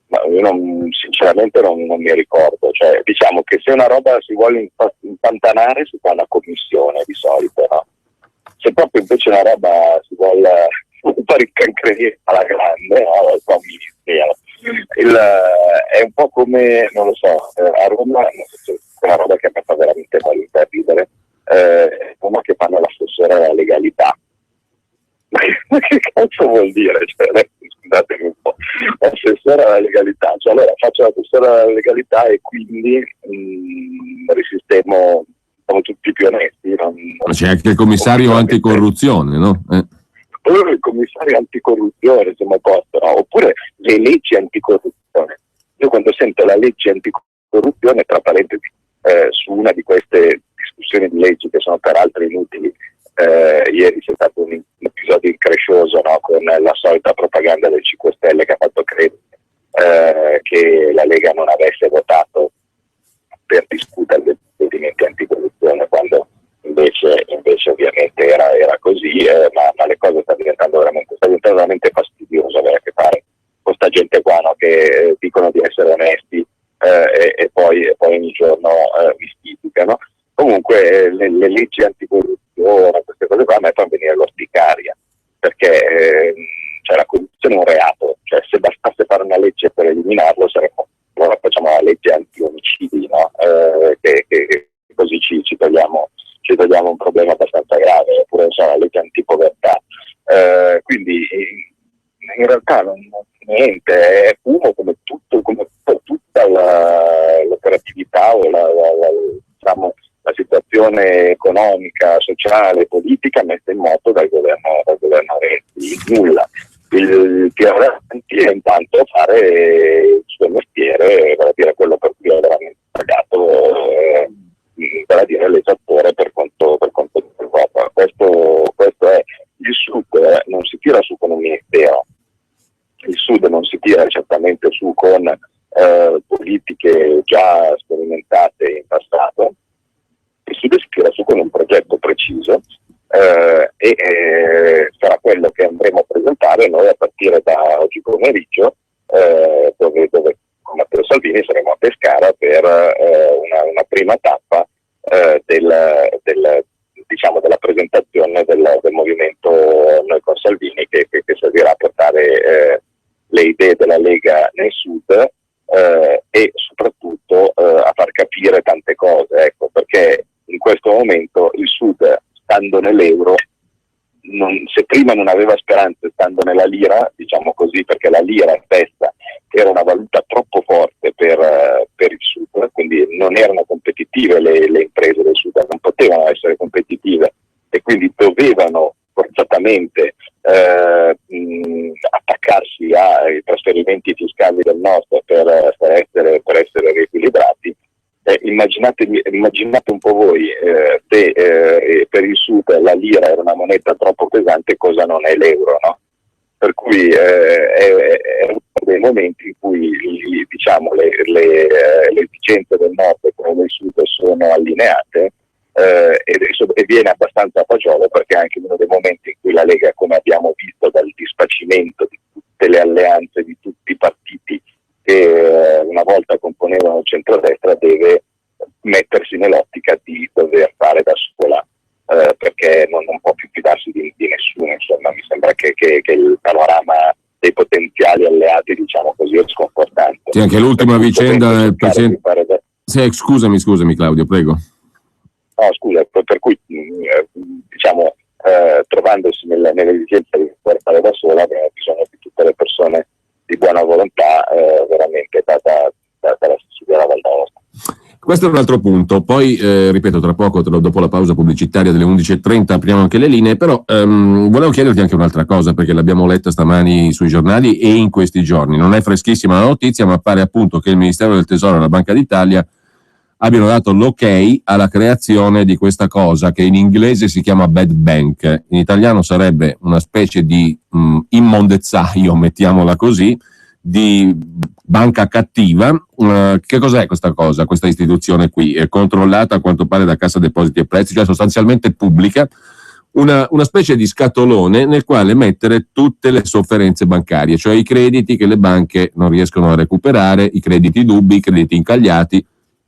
Ma io sinceramente non mi ricordo. Cioè, diciamo che se una roba si vuole impantanare si fa una commissione di solito, no? Se proprio invece una roba si vuole fare il cancrenire alla grande, no? Fa un ministero. È un po' come, non lo so, a Roma è una roba che mi fa veramente da ridere, Roma che fanno l'assessore alla legalità. Ma che cazzo vuol dire? Cioè, scusatemi un po', l'assessore alla legalità, cioè allora faccio l'assessore alla legalità e quindi risistemo, siamo tutti più onesti. Ma c'è anche il commissario anticorruzione, no? Oppure il commissario anticorruzione, siamo a posto, no? Oppure le leggi anticorruzione. Io quando sento la legge anticorruzione, tra parentesi, su una di queste discussioni di leggi che sono peraltro inutili, ieri c'è stato un episodio increscioso, no? Con la solita propaganda del 5 Stelle che ha fatto credere che la Lega non avesse votato per discutere dei provvedimenti anticorruzione, quando invece ovviamente era così, ma le cose sta diventando veramente fastidioso avere a che fare con sta gente qua, no? Che dicono di essere onesti e poi ogni giorno mistificano. Comunque le leggi anticorruzione, queste cose qua a me fanno venire l'orticaria, perché cioè, la corruzione è un reato, cioè se bastasse fare una legge per eliminarlo allora facciamo la legge anti-omicidi, no? Che così ci togliamo un problema abbastanza grave, oppure la legge antipovertà. Quindi in realtà niente, è fumo come tutta l'operatività o diciamo, la situazione economica, sociale, politica messa in moto dal governo Renzi. Nulla. Il tirare avanti è intanto fare il suo mestiere, vale a dire quello per cui è veramente pagato, vale a dire l'esattore per conto dell'Europa. Questo è il Sud, non si tira su con un ministero, il Sud non si tira certamente su con politiche già sperimentate in passato, il Sud si tira su con un progetto preciso e sarà quello che andremo a presentare noi a partire da oggi pomeriggio, dove con Matteo Salvini saremo a Pescara per una prima tappa della presentazione del movimento Noi con Salvini che servirà a portare le idee della Lega nel Sud e soprattutto a far capire tante cose, ecco, perché in questo momento il Sud, stando nell'euro, se prima non aveva speranze stando nella lira, diciamo così, perché la lira stessa era una valuta troppo forte per il Sud, quindi non erano competitive le imprese del Sud, non potevano essere competitive e quindi dovevano forzatamente attaccarsi ai trasferimenti fiscali del Nord per essere riequilibrati. Immaginate un po' voi se per il Sud la lira era una moneta troppo pesante, cosa non è l'euro, no? Per cui è uno dei momenti in cui diciamo, le esigenze del Nord e quelle del Sud sono allineate e viene abbastanza a fagiolo, perché è anche uno dei momenti in cui la Lega, come abbiamo visto dal disfacimento di tutte le alleanze di tutti i partiti che una volta componevano il centrodestra, deve mettersi nell'ottica di dover fare da sola, perché non può più fidarsi di nessuno. Insomma, mi sembra che il panorama dei potenziali alleati, diciamo così, è sconfortante. Sì, anche l'ultima vicenda del presidente. Scusami Claudio, prego. No, scusa, per cui diciamo trovandosi nell'esigenza di poter fare da sola, abbiamo bisogno di tutte le persone di buona volontà, veramente dalla Sicilia alla Val d'Aosta. Questo è un altro punto, poi ripeto tra poco, dopo la pausa pubblicitaria delle 11.30 apriamo anche le linee, però volevo chiederti anche un'altra cosa, perché l'abbiamo letta stamani sui giornali e in questi giorni, non è freschissima la notizia, ma pare appunto che il Ministero del Tesoro e la Banca d'Italia abbiano dato l'ok alla creazione di questa cosa che in inglese si chiama bad bank, in italiano sarebbe una specie di immondezzaio, mettiamola così, di banca cattiva. Che cos'è questa cosa, questa istituzione qui? È controllata a quanto pare da Cassa Depositi e Prestiti, cioè sostanzialmente pubblica, una specie di scatolone nel quale mettere tutte le sofferenze bancarie, cioè i crediti che le banche non riescono a recuperare, i crediti dubbi, i crediti incagliati,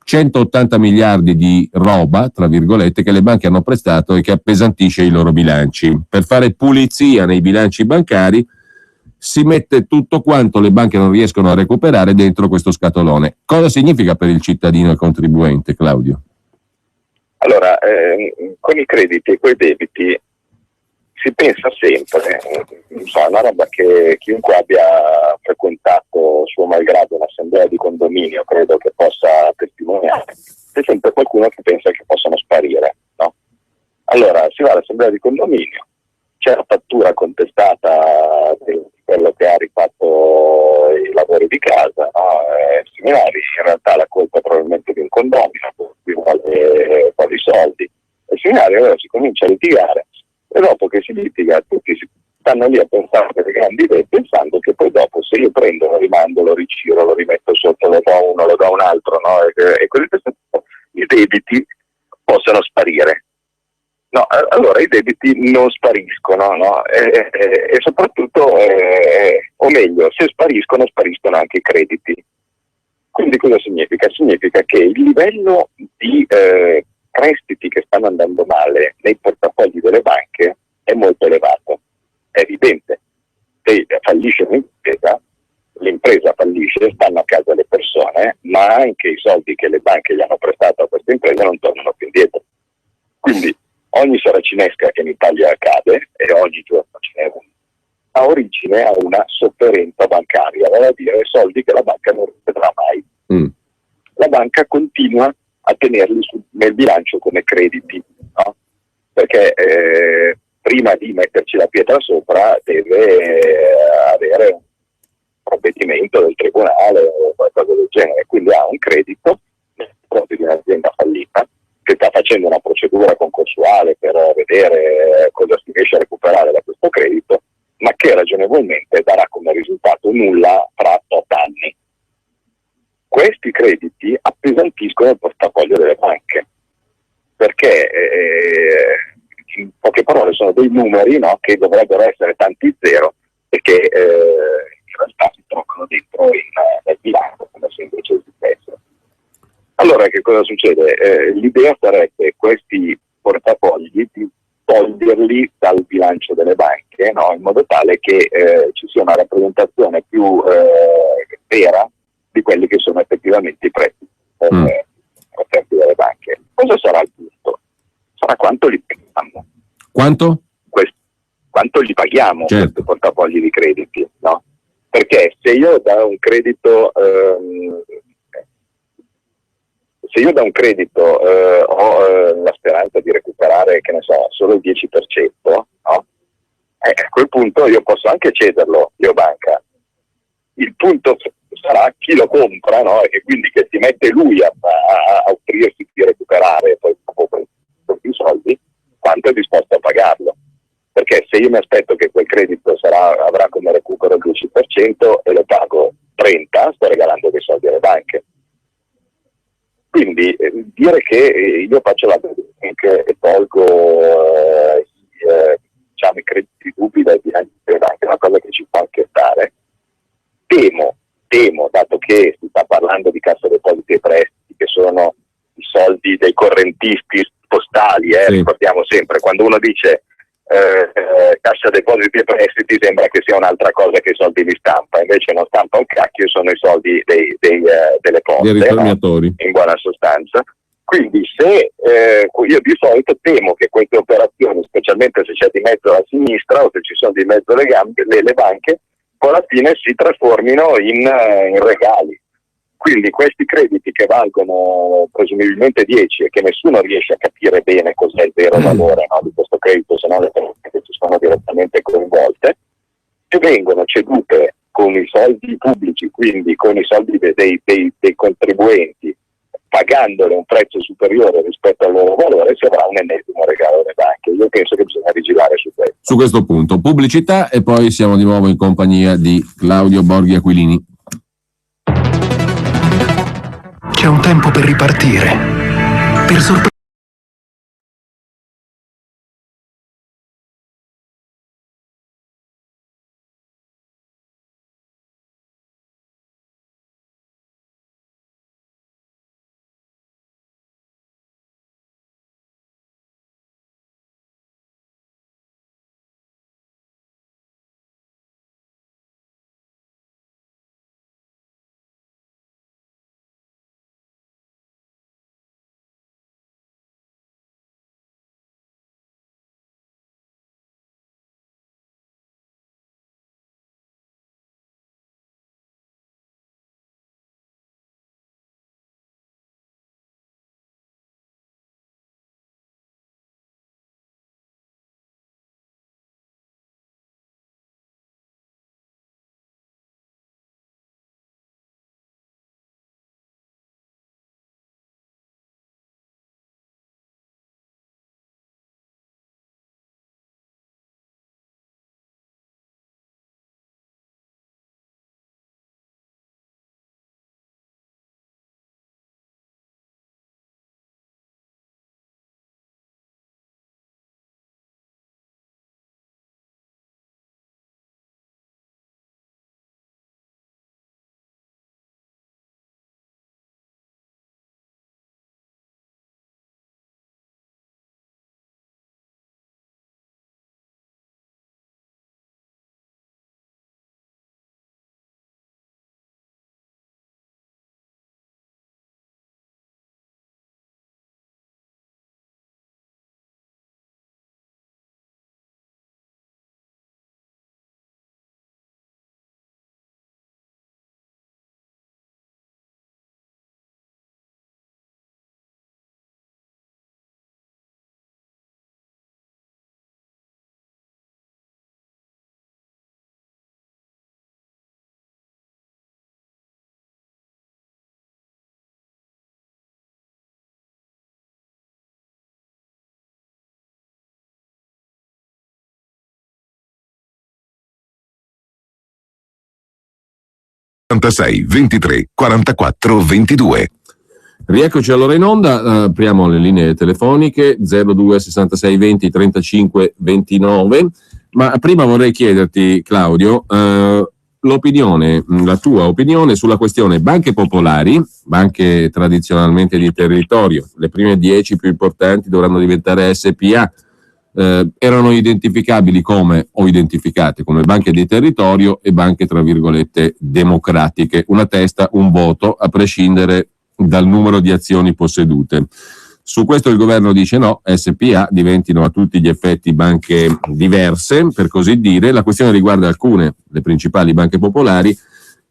180 miliardi di roba, tra virgolette, che le banche hanno prestato e che appesantisce i loro bilanci. Per fare pulizia nei bilanci bancari si mette tutto quanto le banche non riescono a recuperare dentro questo scatolone. Cosa significa per il cittadino e contribuente, Claudio? Allora, con i crediti e coi debiti si pensa sempre, è una roba che chiunque abbia frequentato suo malgrado un'assemblea di condominio credo che possa testimoniare, c'è sempre qualcuno che pensa che possano sparire, no? Allora si va all'assemblea di condominio, c'è la fattura contestata di quello che ha rifatto i lavori di casa, no? Seminari, in realtà la colpa è probabilmente di un condomino, qui vuole un po' di soldi, e il seminario allora si comincia a litigare, e dopo che si litiga tutti stanno lì a pensare delle grandi idee, pensando che poi dopo se io prendo, lo rimando, lo rigiro, lo rimetto sotto, lo do uno, lo do un altro, no? E i debiti possono sparire. No, allora i debiti non spariscono, no? E soprattutto, o meglio, se spariscono anche i crediti. Quindi cosa significa? Significa che il livello di prestiti che stanno andando male nei portafogli delle banche è molto elevato. È evidente. Se fallisce un'impresa, l'impresa fallisce, stanno a casa le persone, ma anche i soldi che le banche gli hanno prestato a questa impresa non tornano più indietro. Quindi ogni saracinesca che in Italia accade, e ogni giorno ce n'è una, ha origine a una sofferenza bancaria, vale a dire soldi che la banca non rivedrà mai. La banca continua a tenerli nel bilancio come crediti, no? Perché prima di metterci la pietra sopra deve avere un provvedimento del tribunale o qualcosa del genere, quindi ha un credito nei confronti di un'azienda fallita che sta facendo una procedura concorsuale per vedere cosa si riesce a recuperare da questo credito, ma che ragionevolmente darà come risultato nulla fra 8 anni. Questi crediti appesantiscono il portafoglio delle banche, perché in poche parole sono dei numeri, no, che dovrebbero essere tanti zero e che in realtà si trovano dentro nel bilancio come se invece esistessero. Allora che cosa succede? L'idea sarebbe questi portafogli di toglierli dal bilancio delle banche, no? In modo tale che ci sia una rappresentazione più vera di quelli che sono effettivamente i prestiti offerti dalle banche. Cosa sarà il punto? Sarà quanto li paghiamo. Quanto? Quanto li paghiamo, certo, questi portafogli di crediti, no? Perché se io da un credito ho la speranza di recuperare, che ne so, solo il 10%, no? A quel punto io posso anche cederlo, io banca. Il punto sarà chi lo compra, no? E quindi che si mette lui a offrirsi di recuperare poi più soldi, quanto è disposto a pagarlo. Perché se io mi aspetto che quel credito avrà come recupero il 10% e lo pago 30%, sto regalando dei soldi alle banche. Quindi dire che io faccio la bank e tolgo i crediti dubbi dai bilanci delle banche è una cosa che ci può anche stare. Temo, dato che si sta parlando di Cassa Depositi e Prestiti, che sono i soldi dei correntisti postali, sì. Ricordiamo sempre, quando uno dice Cassa Depositi e Prestiti sembra che sia un'altra cosa che i soldi di stampa, invece non stampa un cacchio, sono i soldi delle poste, dei risparmiatori, no? In buona sostanza. Quindi io di solito temo che queste operazioni, specialmente se c'è di mezzo la sinistra o se ci sono di mezzo le banche, poi alla fine si trasformino in regali. Quindi questi crediti che valgono presumibilmente 10 e che nessuno riesce a capire bene cos'è il vero valore, no, di questo credito, se non le persone che ci sono direttamente coinvolte, che vengono cedute con i soldi pubblici, quindi con i soldi dei contribuenti, pagandole un prezzo superiore rispetto al loro valore, si avrà un ennesimo regalo alle banche. Io penso che bisogna vigilare su questo. Su questo punto, pubblicità e poi siamo di nuovo in compagnia di Claudio Borghi Aquilini. C'è un tempo per ripartire, per sorprendere. ...86 23 44 22. Rieccoci allora in onda, apriamo le linee telefoniche 02 66 20 35 29, ma prima vorrei chiederti, Claudio, l'opinione, la tua opinione sulla questione banche popolari, banche tradizionalmente di territorio, le prime 10 più importanti dovranno diventare SPA, erano identificabili come, o identificate come banche di territorio e banche tra virgolette democratiche, una testa, un voto, a prescindere dal numero di azioni possedute. Su questo il governo dice no, SPA diventino a tutti gli effetti banche diverse, per così dire. La questione riguarda alcune, le principali banche popolari.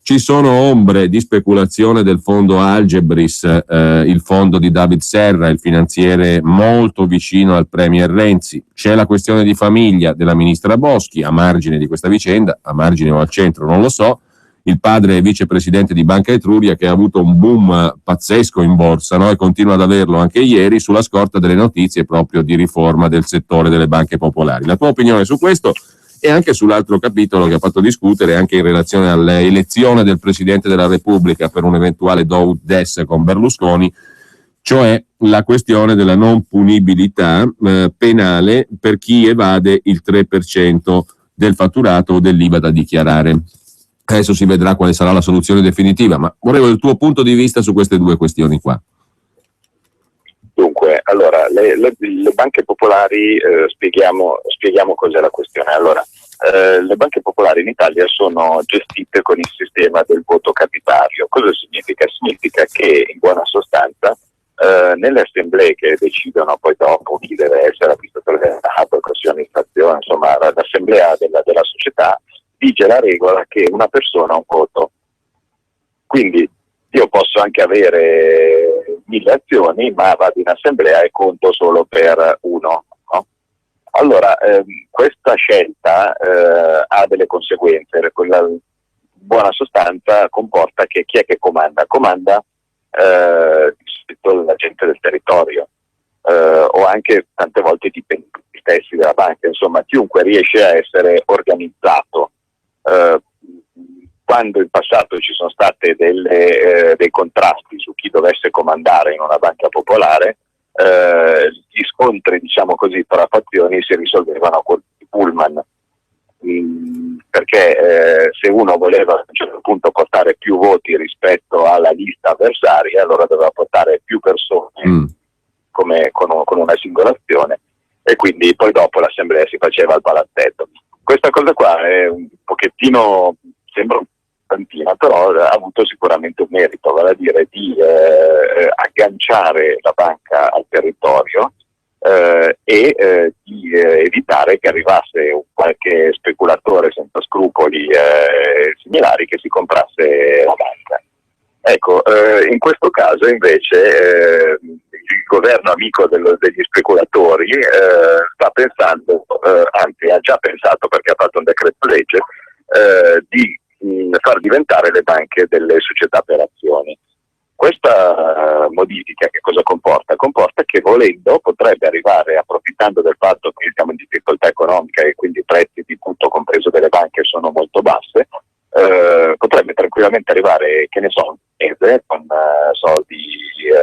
Ci sono ombre di speculazione del fondo Algebris, il fondo di David Serra, il finanziere molto vicino al premier Renzi. C'è la questione di famiglia della ministra Boschi, a margine di questa vicenda, a margine o al centro, non lo so. Il padre è vicepresidente di Banca Etruria, che ha avuto un boom pazzesco in borsa, no? E continua ad averlo anche ieri, sulla scorta delle notizie proprio di riforma del settore delle banche popolari. La tua opinione su questo e anche sull'altro capitolo che ha fatto discutere, anche in relazione all'elezione del Presidente della Repubblica per un eventuale do des con Berlusconi, cioè la questione della non punibilità penale per chi evade il 3% del fatturato o dell'IVA da dichiarare. Adesso si vedrà quale sarà la soluzione definitiva, ma volevo il tuo punto di vista su queste due questioni qua. Dunque, allora, le banche popolari, spieghiamo cos'è la questione. Allora, le banche popolari in Italia sono gestite con il sistema del voto capitario. Cosa significa? Significa che in buona sostanza nelle assemblee che decidono poi dopo chi deve essere amministratore delegato, consiglio di amministrazione, insomma l'assemblea della società dice la regola che una persona ha un voto. Quindi io posso anche avere 1000 azioni, ma vado in assemblea e conto solo per uno, no? Allora, questa scelta ha delle conseguenze. In buona sostanza comporta che chi è che comanda? Comanda la gente del territorio, o anche tante volte i dipendenti stessi della banca, insomma chiunque riesce a essere organizzato. Quando in passato ci sono state dei contrasti su chi dovesse comandare in una banca popolare, gli scontri, diciamo così, tra fazioni si risolvevano con i pullman, perché se uno voleva a un certo punto portare più voti rispetto alla lista avversaria, allora doveva portare più persone come con una singola azione, e quindi poi dopo l'assemblea si faceva al palazzetto. Questa cosa qua è un pochettino, sembra un tantina, però ha avuto sicuramente un merito, vale a dire di agganciare la banca al territorio e di evitare che arrivasse un qualche speculatore senza scrupoli similari che si comprasse la banca. Ecco, in questo caso invece il governo amico degli speculatori sta pensando, anzi ha già pensato perché ha fatto un decreto legge, di far diventare le banche delle società per azioni. Questa modifica che cosa comporta? Comporta che volendo potrebbe arrivare, approfittando del fatto che siamo in difficoltà economica e quindi i prezzi di tutto compreso delle banche sono molto basse, potrebbe tranquillamente arrivare, che ne so, un mese con soldi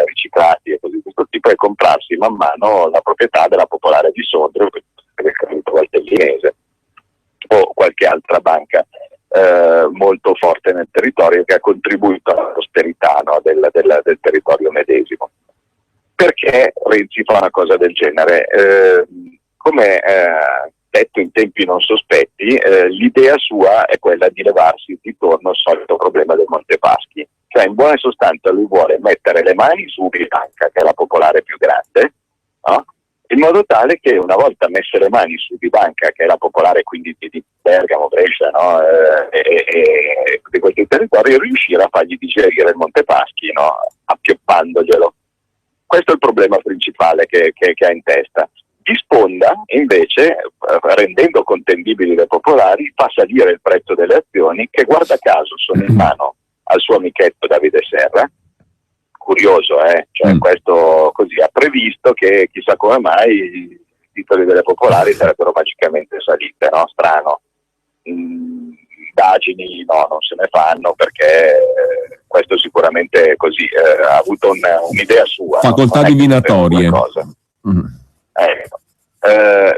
riciclati e così di questo tipo, e comprarsi man mano la proprietà della Popolare di Sondrio, del Credito Valtellinese o qualche altra banca molto forte nel territorio che ha contribuito alla prosperità, no, del territorio medesimo. Perché Renzi fa una cosa del genere? Come detto in tempi non sospetti, l'idea sua è quella di levarsi di torno il solito problema del Montepaschi. Cioè, in buona sostanza, lui vuole mettere le mani su Banca, che è la popolare più grande, no? In modo tale che una volta messe le mani su Banca, che è la popolare quindi di Bergamo, Brescia, no? e di questi territori, riuscire a fargli digerire il Montepaschi, no? Appioppandoglielo. Questo è il problema principale che ha in testa. Di sponda, invece, rendendo contendibili le popolari, fa salire il prezzo delle azioni, che guarda caso sono in mano al suo amichetto Davide Serra. Curioso, cioè, questo così ha previsto che chissà come mai i titoli delle popolari sarebbero magicamente salite, no? Strano. Indagini no, non se ne fanno, perché questo sicuramente così ha avuto un'idea sua. Facoltà divinatorie.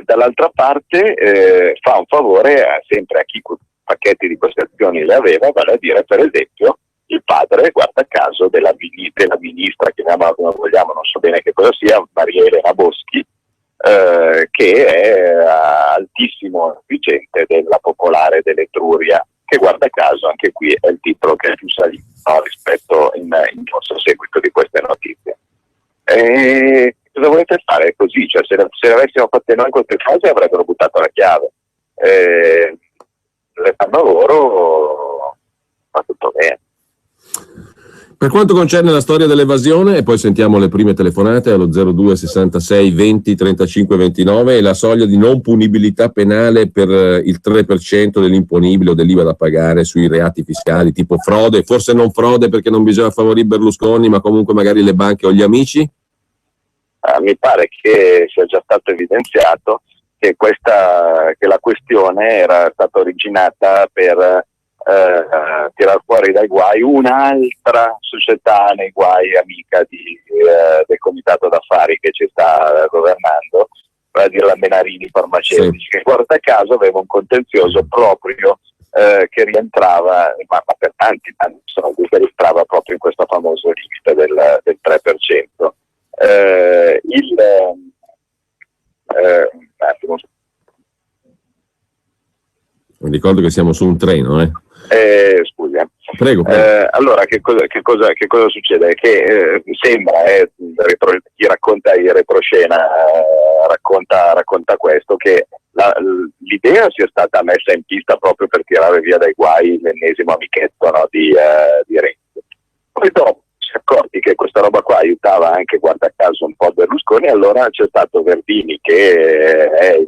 Dall'altra parte fa un favore sempre a chi pacchetti di queste azioni le aveva, vale a dire per esempio il padre, guarda caso, della ministra, chiamiamola come vogliamo, non so bene che cosa sia, Maria Elena Boschi, che è altissimo vigente della Popolare dell'Etruria, che guarda caso anche qui è il titolo che è più salito, no, rispetto in corso seguito di queste notizie. Cosa volete fare così? Cioè, se le avessimo fatte noi queste cose avrebbero buttato la chiave. Le fanno loro, va tutto bene. Per quanto concerne la storia dell'evasione, e poi sentiamo le prime telefonate allo 02 66 20 35 29, e la soglia di non punibilità penale per il 3% dell'imponibile o dell'IVA da pagare sui reati fiscali tipo frode, forse non frode perché non bisogna favorire Berlusconi, ma comunque magari le banche o gli amici? Mi pare che sia già stato evidenziato che la questione era stata originata per tirar fuori dai guai un'altra società nei guai, amica del comitato d'affari che ci sta governando, vale a dire la Menarini Farmaceutici, sì, che guarda caso aveva un contenzioso proprio che rientrava, ma per tanti soldi, che rientrava proprio in questo famoso limite del 3%. Mi ricordo che siamo su un treno, scusa. Prego. Allora, che cosa succede? Che sembra, chi racconta in retroscena racconta questo, che l'idea sia stata messa in pista proprio per tirare via dai guai l'ennesimo amichetto, no, di Renzi. Poi dopo si è accorti che questa roba qua aiutava anche, guarda caso, un po' Berlusconi, allora c'è stato Verdini, che è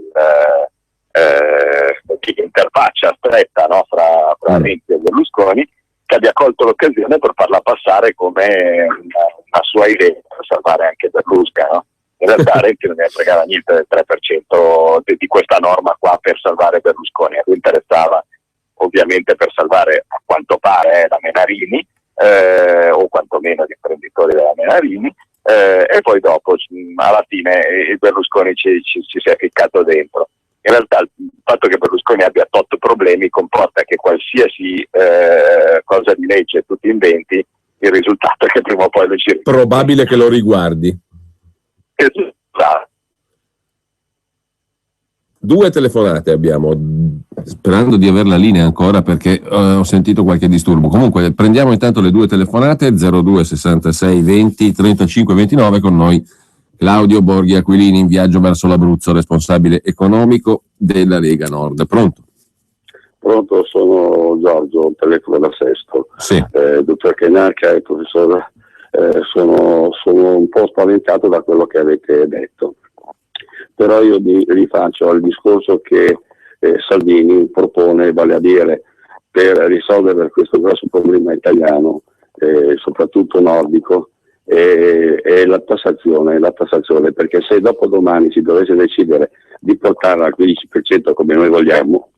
l'interfaccia stretta, no, fra Renzi e Berlusconi, che abbia colto l'occasione per farla passare come una sua idea per salvare anche Berlusconi, no? In realtà Renzi non ne fregava niente del 3% di questa norma qua per salvare Berlusconi, a lui interessava ovviamente per salvare, a quanto pare, la Menarini, o quantomeno gli imprenditori della Menarini, e poi dopo alla fine il Berlusconi ci si è ficcato dentro. In realtà il fatto che Berlusconi abbia tot problemi comporta che qualsiasi cosa di legge tu ti inventi, il risultato è che prima o poi lo ci... Probabile che lo riguardi. Esatto. 2 telefonate abbiamo, sperando di aver la linea ancora perché ho sentito qualche disturbo. Comunque prendiamo intanto le 2 telefonate, 02 66 20 35 29, con noi Claudio Borghi Aquilini, in viaggio verso l'Abruzzo, responsabile economico della Lega Nord. Pronto? Pronto, sono Giorgio, telefono da Sesto. Sì. Dottor Chenacca e professore, sono un po' spaventato da quello che avete detto, però io mi rifaccio al discorso che Salvini propone, vale a dire, per risolvere questo grosso problema italiano, soprattutto nordico, è la tassazione, perché se dopo domani si dovesse decidere di portarla al 15% come noi vogliamo,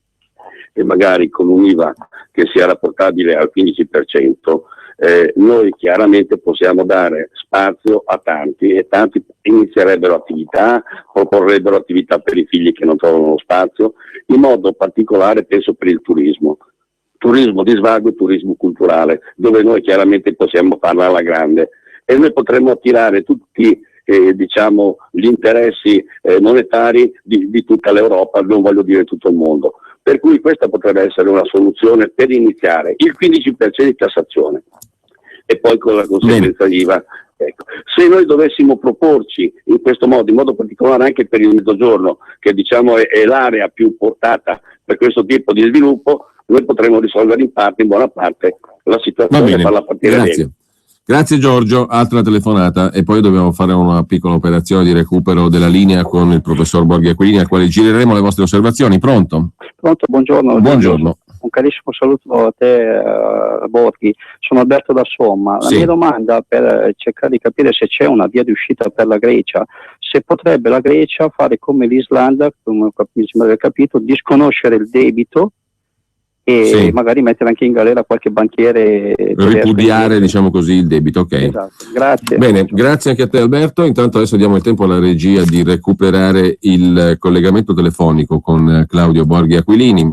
e magari con un IVA che sia rapportabile al 15%, noi chiaramente possiamo dare spazio a tanti, e tanti inizierebbero attività, proporrebbero attività per i figli che non trovano spazio, in modo particolare penso per il turismo di svago e turismo culturale, dove noi chiaramente possiamo farla alla grande, e noi potremmo attirare tutti gli interessi monetari di tutta l'Europa, non voglio dire tutto il mondo. Per cui questa potrebbe essere una soluzione per iniziare, il 15% di tassazione e poi con la conseguenza IVA. Ecco. Se noi dovessimo proporci in questo modo, in modo particolare anche per il Mezzogiorno, che diciamo è l'area più portata per questo tipo di sviluppo, noi potremmo risolvere in buona parte la situazione e farla partire bene. Grazie Giorgio, altra telefonata e poi dobbiamo fare una piccola operazione di recupero della linea con il professor Borghi Aquilini, al quale gireremo le vostre osservazioni. Pronto? Pronto, buongiorno. Buongiorno. Un carissimo saluto a te, Borghi. Sono Alberto da Somma. La mia domanda, per cercare di capire se c'è una via di uscita per la Grecia, se potrebbe la Grecia fare come l'Islanda, come mi sembra aver capito, disconoscere il debito e magari mettere anche in galera qualche banchiere, ripudiare, diciamo così, il debito. Ok. Esatto. Grazie. Bene, grazie anche a te Alberto. Intanto adesso diamo il tempo alla regia di recuperare il collegamento telefonico con Claudio Borghi Aquilini,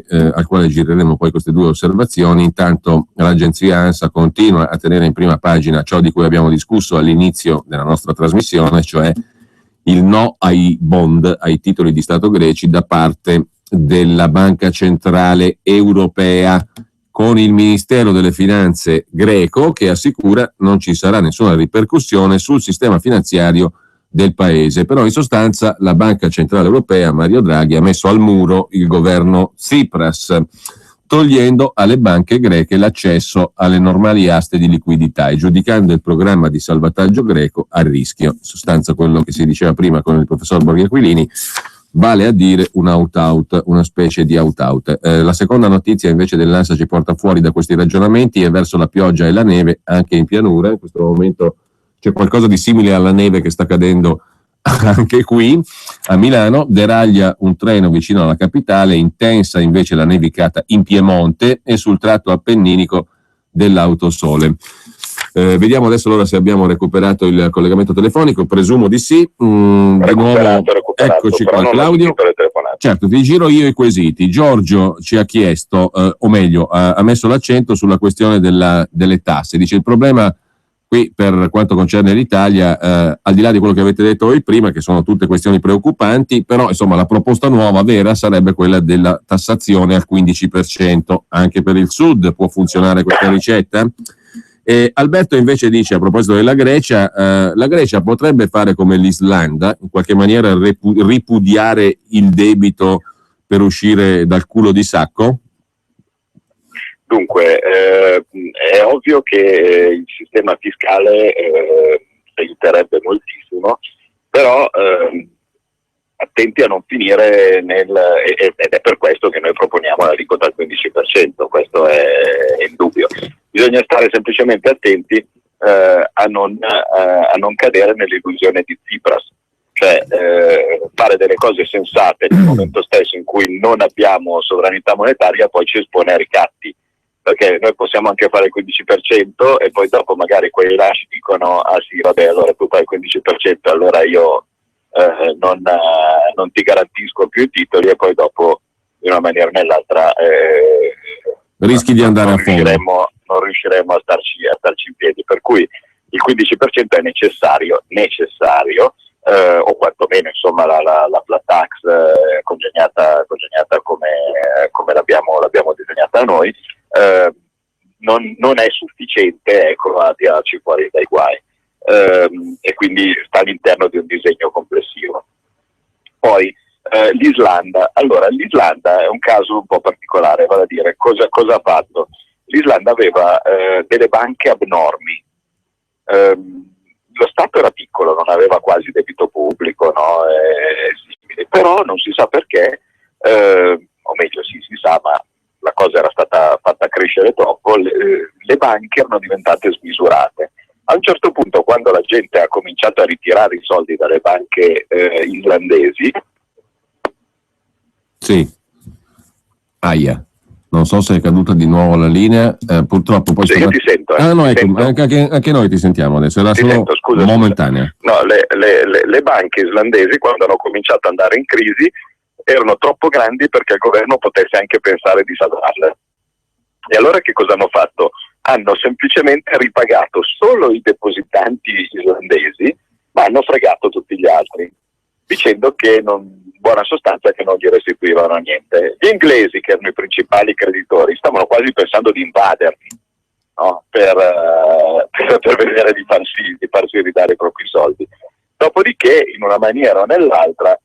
al quale gireremo poi queste 2 osservazioni. Intanto l'agenzia ANSA continua a tenere in prima pagina ciò di cui abbiamo discusso all'inizio della nostra trasmissione, cioè il no ai bond, ai titoli di Stato greci da parte della Banca Centrale Europea, con il Ministero delle Finanze greco che assicura non ci sarà nessuna ripercussione sul sistema finanziario del paese. Però in sostanza la Banca Centrale Europea, Mario Draghi, ha messo al muro il governo Tsipras, togliendo alle banche greche l'accesso alle normali aste di liquidità e giudicando il programma di salvataggio greco a rischio. In sostanza quello che si diceva prima con il professor Borghi Aquilini, vale a dire un out-out, una specie di out-out. La seconda notizia invece dell'ANSA ci porta fuori da questi ragionamenti e verso la pioggia e la neve anche in pianura. In questo momento c'è qualcosa di simile alla neve che sta cadendo anche qui a Milano. Deraglia un treno vicino alla capitale, intensa invece la nevicata in Piemonte e sul tratto appenninico dell'Autosole. Vediamo adesso allora se abbiamo recuperato il collegamento telefonico, presumo di sì. Di nuovo eccoci qua Claudio. Certo, ti giro io i quesiti. Giorgio ci ha chiesto, o meglio ha messo l'accento sulla questione delle tasse. Dice il problema qui per quanto concerne l'Italia, al di là di quello che avete detto voi prima, che sono tutte questioni preoccupanti, però insomma la proposta nuova vera sarebbe quella della tassazione al 15%. Anche per il Sud può funzionare questa ricetta? Alberto invece dice, a proposito della Grecia, la Grecia potrebbe fare come l'Islanda, in qualche maniera ripudiare il debito per uscire dal culo di sacco? Dunque, è ovvio che il sistema fiscale aiuterebbe moltissimo, però attenti a non finire ed è per questo che noi proponiamo l'aliquota al 15%, questo è indubbio. Bisogna stare semplicemente attenti a non cadere nell'illusione di Tsipras, cioè fare delle cose sensate nel momento stesso in cui non abbiamo sovranità monetaria, poi ci espone a ricatti, perché noi possiamo anche fare il 15% e poi dopo magari quei rilasci dicono ah sì vabbè allora tu fai il 15%, allora io non ti garantisco più i titoli, e poi dopo in una maniera o nell'altra rischi di andare a fondo. Non riusciremo a starci in piedi, per cui il 15% è necessario, o quantomeno insomma la flat tax congegnata come l'abbiamo disegnata noi, non è sufficiente, ecco, a tirarci fuori dai guai, e quindi sta all'interno di un disegno complessivo. Poi l'Islanda è un caso un po' particolare, vale a dire cosa ha fatto? L'Islanda aveva delle banche abnormi, lo Stato era piccolo, non aveva quasi debito pubblico, no? Però non si sa perché, o meglio sì, si sa, ma la cosa era stata fatta crescere troppo, le banche erano diventate smisurate. A un certo punto, quando la gente ha cominciato a ritirare i soldi dalle banche islandesi... Sì. Aia. Non so se è caduta di nuovo la linea, purtroppo poi... Io ti sento. No, ecco, anche noi ti sentiamo adesso, era solo momentanea. No, le banche islandesi, quando hanno cominciato ad andare in crisi, erano troppo grandi perché il governo potesse anche pensare di salvarle. E allora che cosa hanno fatto? Hanno semplicemente ripagato solo i depositanti islandesi, ma hanno fregato tutti gli altri, dicendo che in buona sostanza che non gli restituivano niente. Gli inglesi, che erano i principali creditori, stavano quasi pensando di invaderli, no? per vedere di farsi ridare i propri soldi. Dopodiché, in una maniera o nell'altra,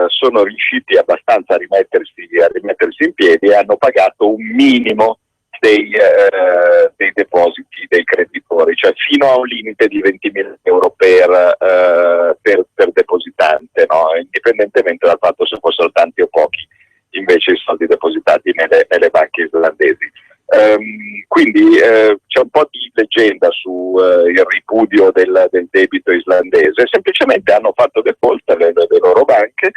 sono riusciti abbastanza a rimettersi in piedi e hanno pagato un minimo dei depositi dei creditori, cioè fino a un limite di 20.000 euro per depositante, no? Indipendentemente dal fatto se fossero tanti o pochi invece i soldi depositati nelle banche islandesi. Quindi c'è un po' di leggenda su il ripudio del debito islandese. Semplicemente hanno fatto default le loro banche,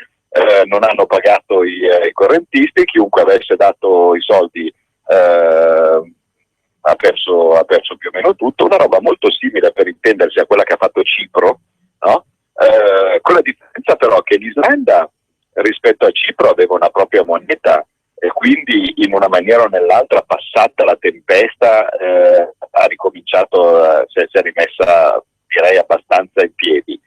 non hanno pagato i correntisti, chiunque avesse dato i soldi ha perso più o meno tutto. Una roba molto simile, per intendersi, a quella che ha fatto Cipro, no? Con la differenza però che l'Islanda rispetto a Cipro aveva una propria moneta, e quindi in una maniera o nell'altra, passata la tempesta, ha ricominciato, si è rimessa direi abbastanza in piedi.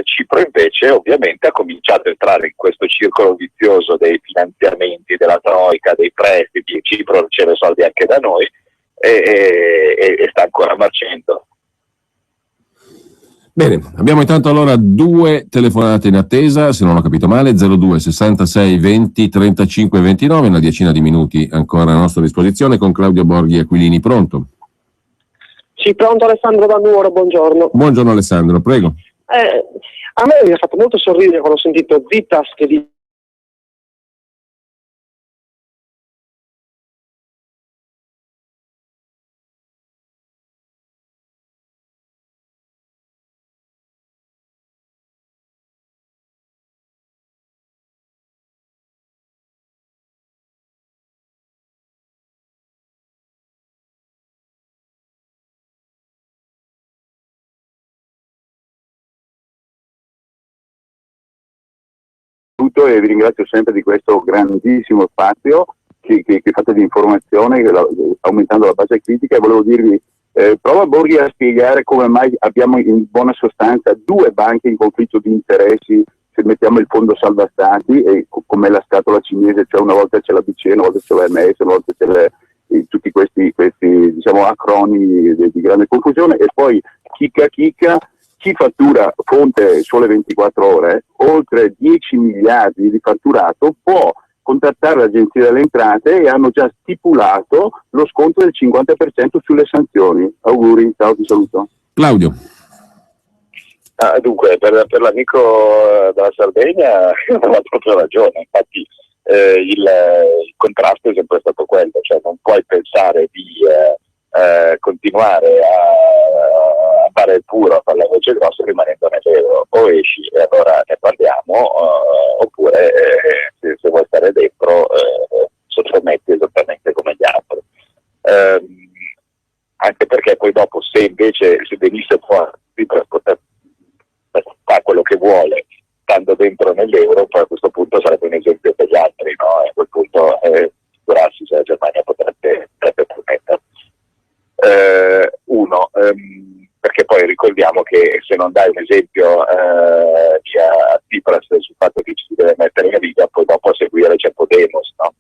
Cipro invece ovviamente ha cominciato a entrare in questo circolo vizioso dei finanziamenti, della troica, dei prestiti. Cipro riceve soldi anche da noi e sta ancora marcendo. Bene, abbiamo intanto allora 2 telefonate in attesa, se non ho capito male, 02 66 20 35 29, una decina di minuti ancora a nostra disposizione con Claudio Borghi Aquilini. Pronto? Sì, pronto, Alessandro da Nuoro, buongiorno. Buongiorno Alessandro, prego. A me mi ha fatto molto sorridere quando ho sentito Zitas che dice e vi ringrazio sempre di questo grandissimo spazio che fate di informazione, aumentando la base critica, e volevo dirvi Prova Borghi a spiegare come mai abbiamo in buona sostanza due banche in conflitto di interessi, se mettiamo il fondo salva stati e come la scatola cinese, cioè una volta c'è la BCE, una volta c'è l'OMS, una volta c'è tutti questi diciamo acronimi di grande confusione, e poi chicca chi fattura fonte Sole 24 ore oltre 10 miliardi di fatturato può contattare l'Agenzia delle Entrate e hanno già stipulato lo sconto del 50% sulle sanzioni. Auguri, ciao, ti saluto. Claudio. Dunque, per l'amico della Sardegna aveva proprio ragione, infatti il contrasto è sempre stato quello, cioè non puoi pensare di continuare a fare il puro, a fare la voce grossa rimanendo nell'euro, o esci e allora ne parliamo, oppure se vuoi stare dentro sottometti esattamente come gli altri, anche perché poi dopo se venisse fuori per poter fare quello che vuole stando dentro nell'euro, poi a questo punto sarebbe un esempio per gli altri, no? E a quel punto figurarsi se la Germania potrebbe permettere. Perché poi ricordiamo che se non dai un esempio a Tsipras sul fatto che ci si deve mettere in riga, poi dopo a seguire c'è Podemos, no?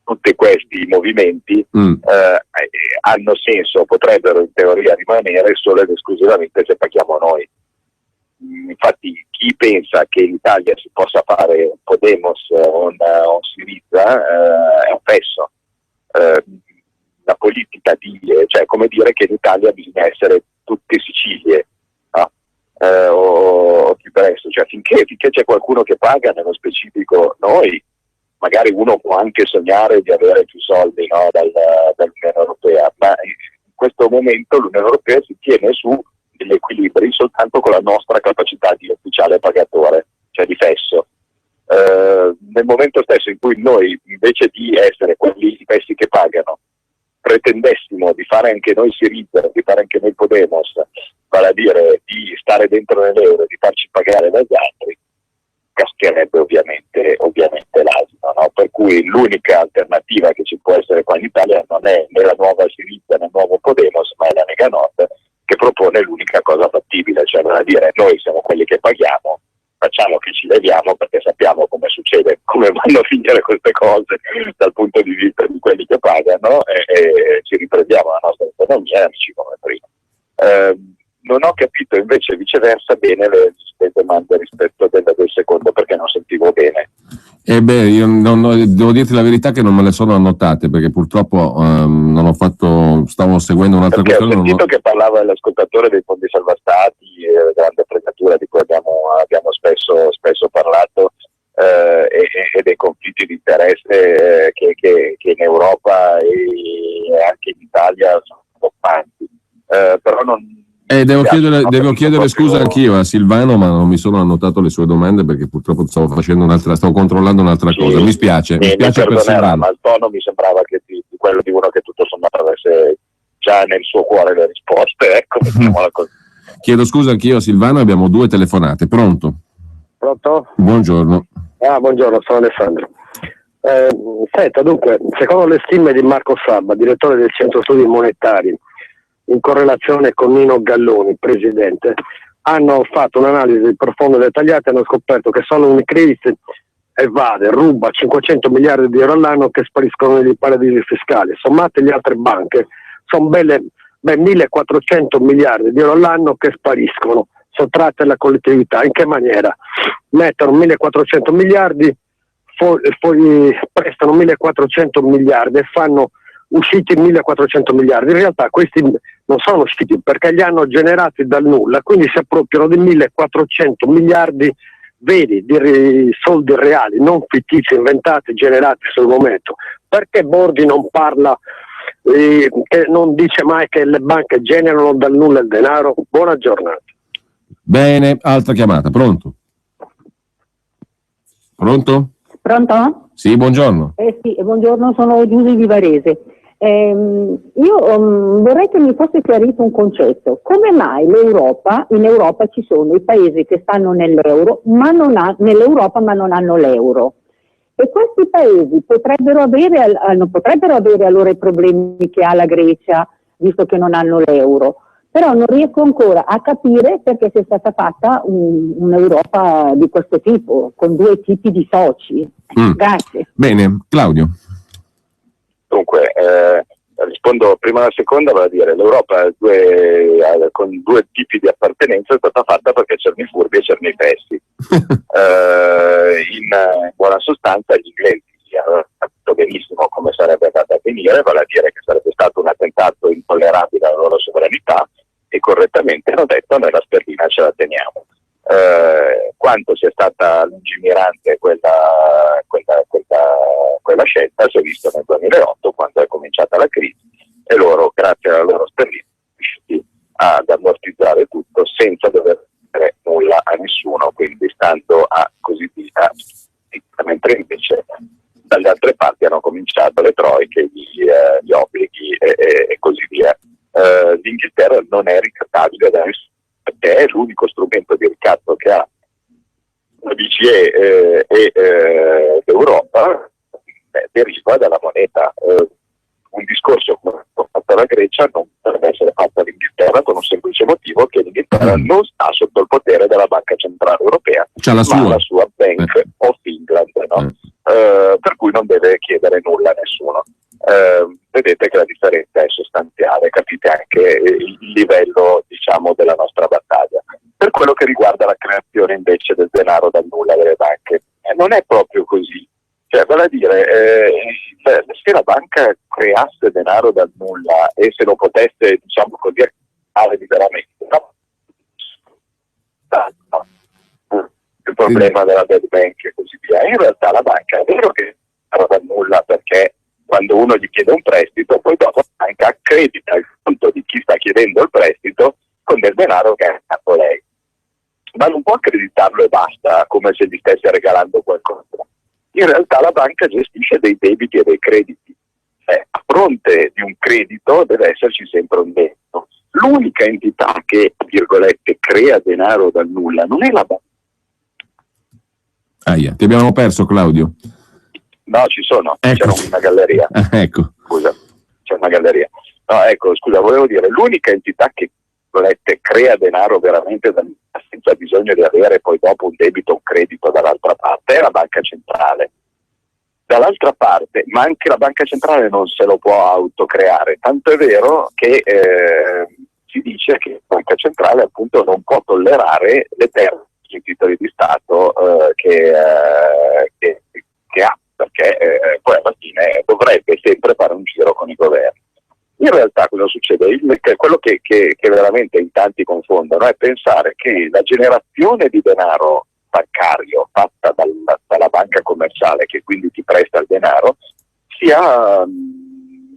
Tutti questi movimenti hanno senso, potrebbero in teoria rimanere solo ed esclusivamente se paghiamo noi. Infatti chi pensa che in Italia si possa fare un Podemos o un Syriza è un fesso. La politica cioè come dire che in Italia bisogna essere tutte Sicilie, no? O più presto, cioè finché c'è qualcuno che paga, nello specifico noi, magari uno può anche sognare di avere più soldi, no, dall'Unione Europea, ma in questo momento l'Unione Europea si tiene su degli equilibri soltanto con la nostra capacità di ufficiale pagatore, cioè di fesso. Nel momento stesso in cui noi, invece di essere quelli i fessi che pagano, pretendessimo di fare anche noi Syriza, di fare anche noi Podemos, vale a dire di stare dentro nell'euro, di farci pagare dagli altri, cascherebbe ovviamente l'asino, no? Per cui l'unica alternativa che ci può essere qua in Italia non è né la nuova Syriza né il nuovo Podemos, ma è la Lega Nord, che propone l'unica cosa fattibile, cioè vale a dire noi siamo quelli che paghiamo, facciamo che ci leviamo perché sappiamo come succede, come vanno a finire queste cose dal punto di vista di quelli che pagano, e ci riprendiamo la nostra economia e amici come prima. Non ho capito invece viceversa bene le domande rispetto del secondo, perché non sentivo bene. Io devo dirti la verità che non me le sono annotate, perché purtroppo non ho fatto, stavo seguendo un'altra perché questione. Ho sentito che parlava l'ascoltatore dei fondi salva stati, grande fregatura di cui abbiamo spesso parlato, e dei conflitti di interesse che in Europa e anche in Italia sono toppanti. Però non. Devo chiedere scusa anch'io a Silvano, ma non mi sono annotato le sue domande perché purtroppo stavo controllando un'altra cosa. Mi spiace per Silvano. Ma il tono mi sembrava che di quello di uno che tutto sommato avesse già nel suo cuore le risposte, ecco, mettiamola così. Chiedo scusa anch'io a Silvano, abbiamo 2 telefonate. Pronto? Pronto? Buongiorno. Buongiorno, sono Alessandro. Senta, dunque, secondo le stime di Marco Sabba, direttore del Centro Studi Monetari, in correlazione con Nino Galloni, presidente, hanno fatto un'analisi profonda e dettagliata e hanno scoperto che solo Unicredit ruba 500 miliardi di euro all'anno che spariscono negli paradisi fiscali. Sommate le altre banche, sono ben 1400 miliardi di euro all'anno che spariscono, sottratte alla collettività. In che maniera? Mettono 1400 miliardi, prestano 1400 miliardi e fanno usciti 1400 miliardi. In realtà questi non sono usciti perché li hanno generati dal nulla, quindi si appropriano di 1400 miliardi veri, di soldi reali, non fittizi, inventati, generati sul momento. Perché Borghi non parla, che non dice mai che le banche generano dal nulla il denaro? Buona giornata. Bene, altra chiamata, pronto? Pronto? Pronto? Sì, buongiorno. Sì, buongiorno, sono Giusy di Varese. Io vorrei che mi fosse chiarito un concetto. Come mai in Europa ci sono i paesi che stanno nell'Europa ma non hanno l'euro? E questi paesi potrebbero avere allora i problemi che ha la Grecia visto che non hanno l'euro. Però non riesco ancora a capire perché sia stata fatta un'Europa di questo tipo, con due tipi di soci. Grazie. Bene, Claudio. Dunque, rispondo prima alla seconda, vale a dire l'Europa con due tipi di appartenenza è stata fatta perché c'erano i furbi e c'erano i fessi. In buona sostanza gli inglesi hanno capito benissimo come sarebbe andata a finire, vale a dire che sarebbe stato un attentato intollerabile alla loro sovranità, e correttamente hanno detto noi la sterlina ce la teniamo. Quanto sia stata lungimirante quella scelta si è visto nel 2008 quando è cominciata la crisi e loro, grazie alla loro sterlina, sono riusciti ad ammortizzare tutto senza dover dire nulla a nessuno, quindi stando a così via, mentre invece dalle altre parti hanno cominciato le troiche, gli obblighi e così via. L'Inghilterra non è ricattabile da nessuno perché è l'unico strumento di ricatto che ha la BCE e l'Europa, deriva dalla moneta. Un discorso come ho fatto alla Grecia non deve essere fatto all'Inghilterra per un semplice motivo che l'Inghilterra non sta sotto il potere della Banca Centrale Europea, ma la sua Bank of England, no? Per cui non deve chiedere nulla a nessuno. Vedete che la differenza è sostanziale, capite anche il livello, diciamo, della nostra battaglia. Per quello che riguarda la creazione invece del denaro dal nulla delle banche, non è proprio così. Cioè, vale a dire, se la banca creasse denaro dal nulla e se lo potesse, diciamo così, fare liberamente, no? Il problema della bad bank e così via. In realtà la banca è vero che denaro dal nulla, perché quando uno gli chiede un prestito, poi dopo la banca accredita il conto di chi sta chiedendo il prestito con del denaro che ha dato lei. Ma non può accreditarlo e basta, come se gli stesse regalando qualcosa. In realtà la banca gestisce dei debiti e dei crediti. A fronte di un credito deve esserci sempre un debito. L'unica entità che, virgolette, crea denaro dal nulla non è la banca. Ti abbiamo perso, Claudio. No, ci sono, ecco. C'è una galleria. Ecco. Scusa, c'è una galleria. No, ecco, scusa, volevo dire, l'unica entità che crea denaro veramente senza bisogno di avere poi dopo un debito o un credito dall'altra parte è la banca centrale. Dall'altra parte, ma anche la banca centrale non se lo può autocreare, tanto è vero che si dice che la banca centrale appunto non può tollerare le perdite sui titoli di Stato che ha, perché poi alla fine dovrebbe sempre fare un giro con i governi. In realtà cosa succede? Quello che veramente in tanti confondono è pensare che la generazione di denaro bancario fatta dalla banca commerciale, che quindi ti presta il denaro, sia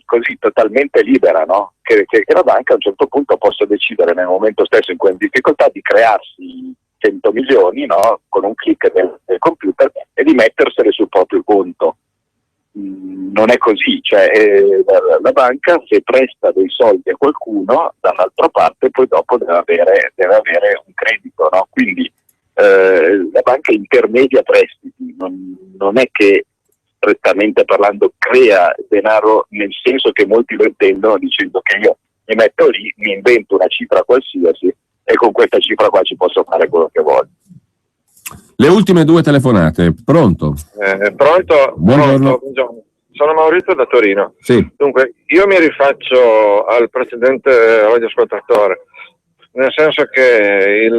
così totalmente libera, no? Che la banca a un certo punto possa decidere nel momento stesso in cui è in difficoltà di crearsi 100 milioni, no? Con un click del computer e di mettersele sul proprio conto. Non è così, cioè la banca se presta dei soldi a qualcuno, dall'altra parte poi dopo deve avere un credito, no? Quindi la banca intermedia prestiti, non è che strettamente parlando crea denaro nel senso che molti lo intendono dicendo che io mi metto lì, mi invento una cifra qualsiasi e con questa cifra qua ci posso fare quello che voglio. Le ultime due telefonate, pronto? Pronto? Buongiorno. Buongiorno. Sono Maurizio da Torino. Sì. Dunque, io mi rifaccio al precedente radioascoltatore, nel senso che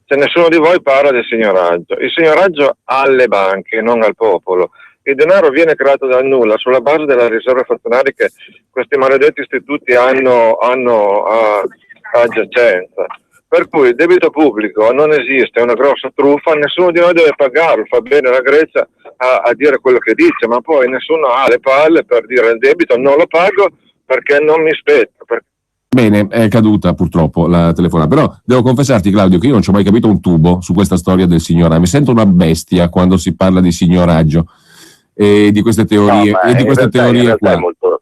se nessuno di voi parla del signoraggio. Il signoraggio alle banche, non al popolo. Il denaro viene creato dal nulla sulla base delle riserve frazionarie che questi maledetti istituti hanno a giacenza. Per cui il debito pubblico non esiste, è una grossa truffa, nessuno di noi deve pagarlo, fa bene la Grecia a dire quello che dice, ma poi nessuno ha le palle per dire il debito non lo pago perché non mi spetta. Bene, è caduta purtroppo la telefonata, però devo confessarti, Claudio, che io non ci ho mai capito un tubo su questa storia del signoraggio. Mi sento una bestia quando si parla di signoraggio e di queste teorie, no, e di queste teorie qua. È molto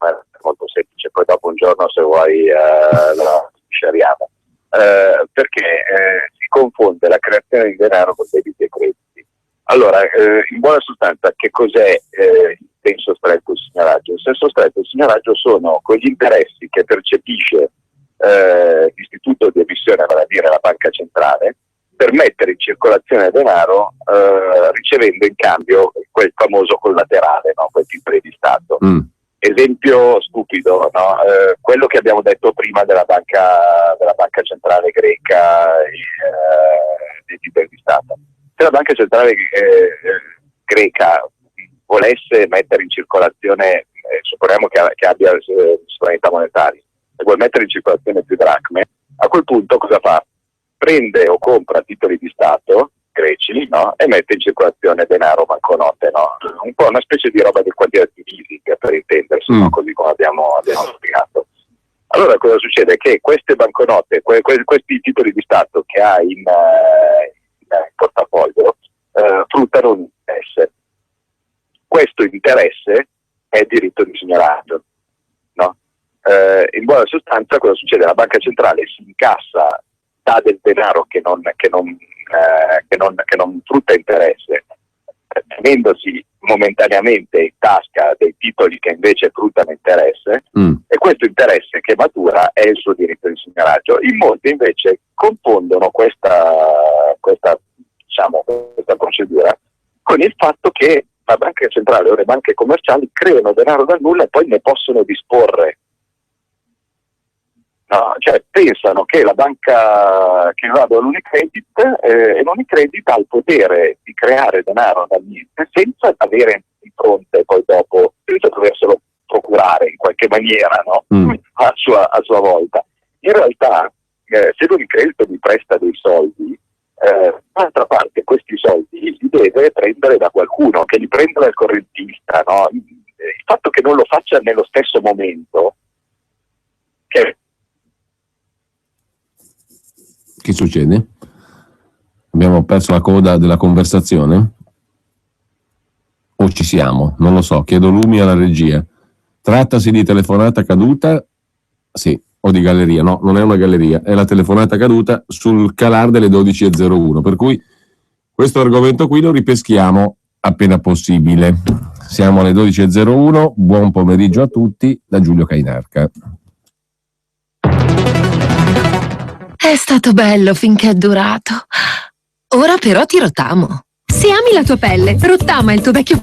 semplice, poi dopo un giorno se vuoi la sciariamo. Perché si confonde la creazione di denaro con debiti e crediti. Allora, in buona sostanza, che cos'è il senso stretto il signoraggio? Il senso stretto il signoraggio sono quegli interessi che percepisce l'istituto di emissione, vale a dire la banca centrale, per mettere in circolazione denaro ricevendo in cambio quel famoso collaterale, no? Quei titoli di Stato. Esempio stupido, no? Quello che abbiamo detto prima della banca centrale greca dei titoli di Stato. Se la banca centrale greca volesse mettere in circolazione, supponiamo che abbia sovranità monetaria, e vuole mettere in circolazione più dracme, a quel punto cosa fa? Prende o compra titoli di Stato greci, no? E mette in circolazione denaro, banconote, no? Un po' una specie di roba del quantitative easing, per intendersi, no? Così come abbiamo spiegato. Allora cosa succede? Che queste banconote, questi titoli di Stato che ha in portafoglio fruttano un interesse. Questo interesse è diritto di signoraggio, no? In buona sostanza cosa succede? La banca centrale si incassa, dà del denaro che non frutta interesse, tenendosi momentaneamente in tasca dei titoli che invece fruttano interesse, e questo interesse che matura è il suo diritto di signoraggio. In molti invece confondono questa procedura con il fatto che la banca centrale o le banche commerciali creano denaro dal nulla e poi ne possono disporre. No, cioè pensano che la banca che vada all'Unicredit e l'Unicredit ha il potere di creare denaro dal niente senza avere di fronte poi dopo, senza doverselo procurare in qualche maniera, no? a sua volta. In realtà se l'Unicredit mi presta dei soldi, d'altra parte questi soldi li deve prendere da qualcuno, che li prenda dal correntista, no? Il fatto che non lo faccia nello stesso momento, Che succede? Abbiamo perso la coda della conversazione? O ci siamo? Non lo so, chiedo lumi alla regia. Trattasi di telefonata caduta? Sì, o di galleria? No, non è una galleria, è la telefonata caduta sul calar delle 12.01, per cui questo argomento qui lo ripeschiamo appena possibile. Siamo alle 12.01, buon pomeriggio a tutti da Giulio Cainarca. È stato bello finché è durato. Ora però ti rottamo. Se ami la tua pelle, Rottama è il tuo vecchio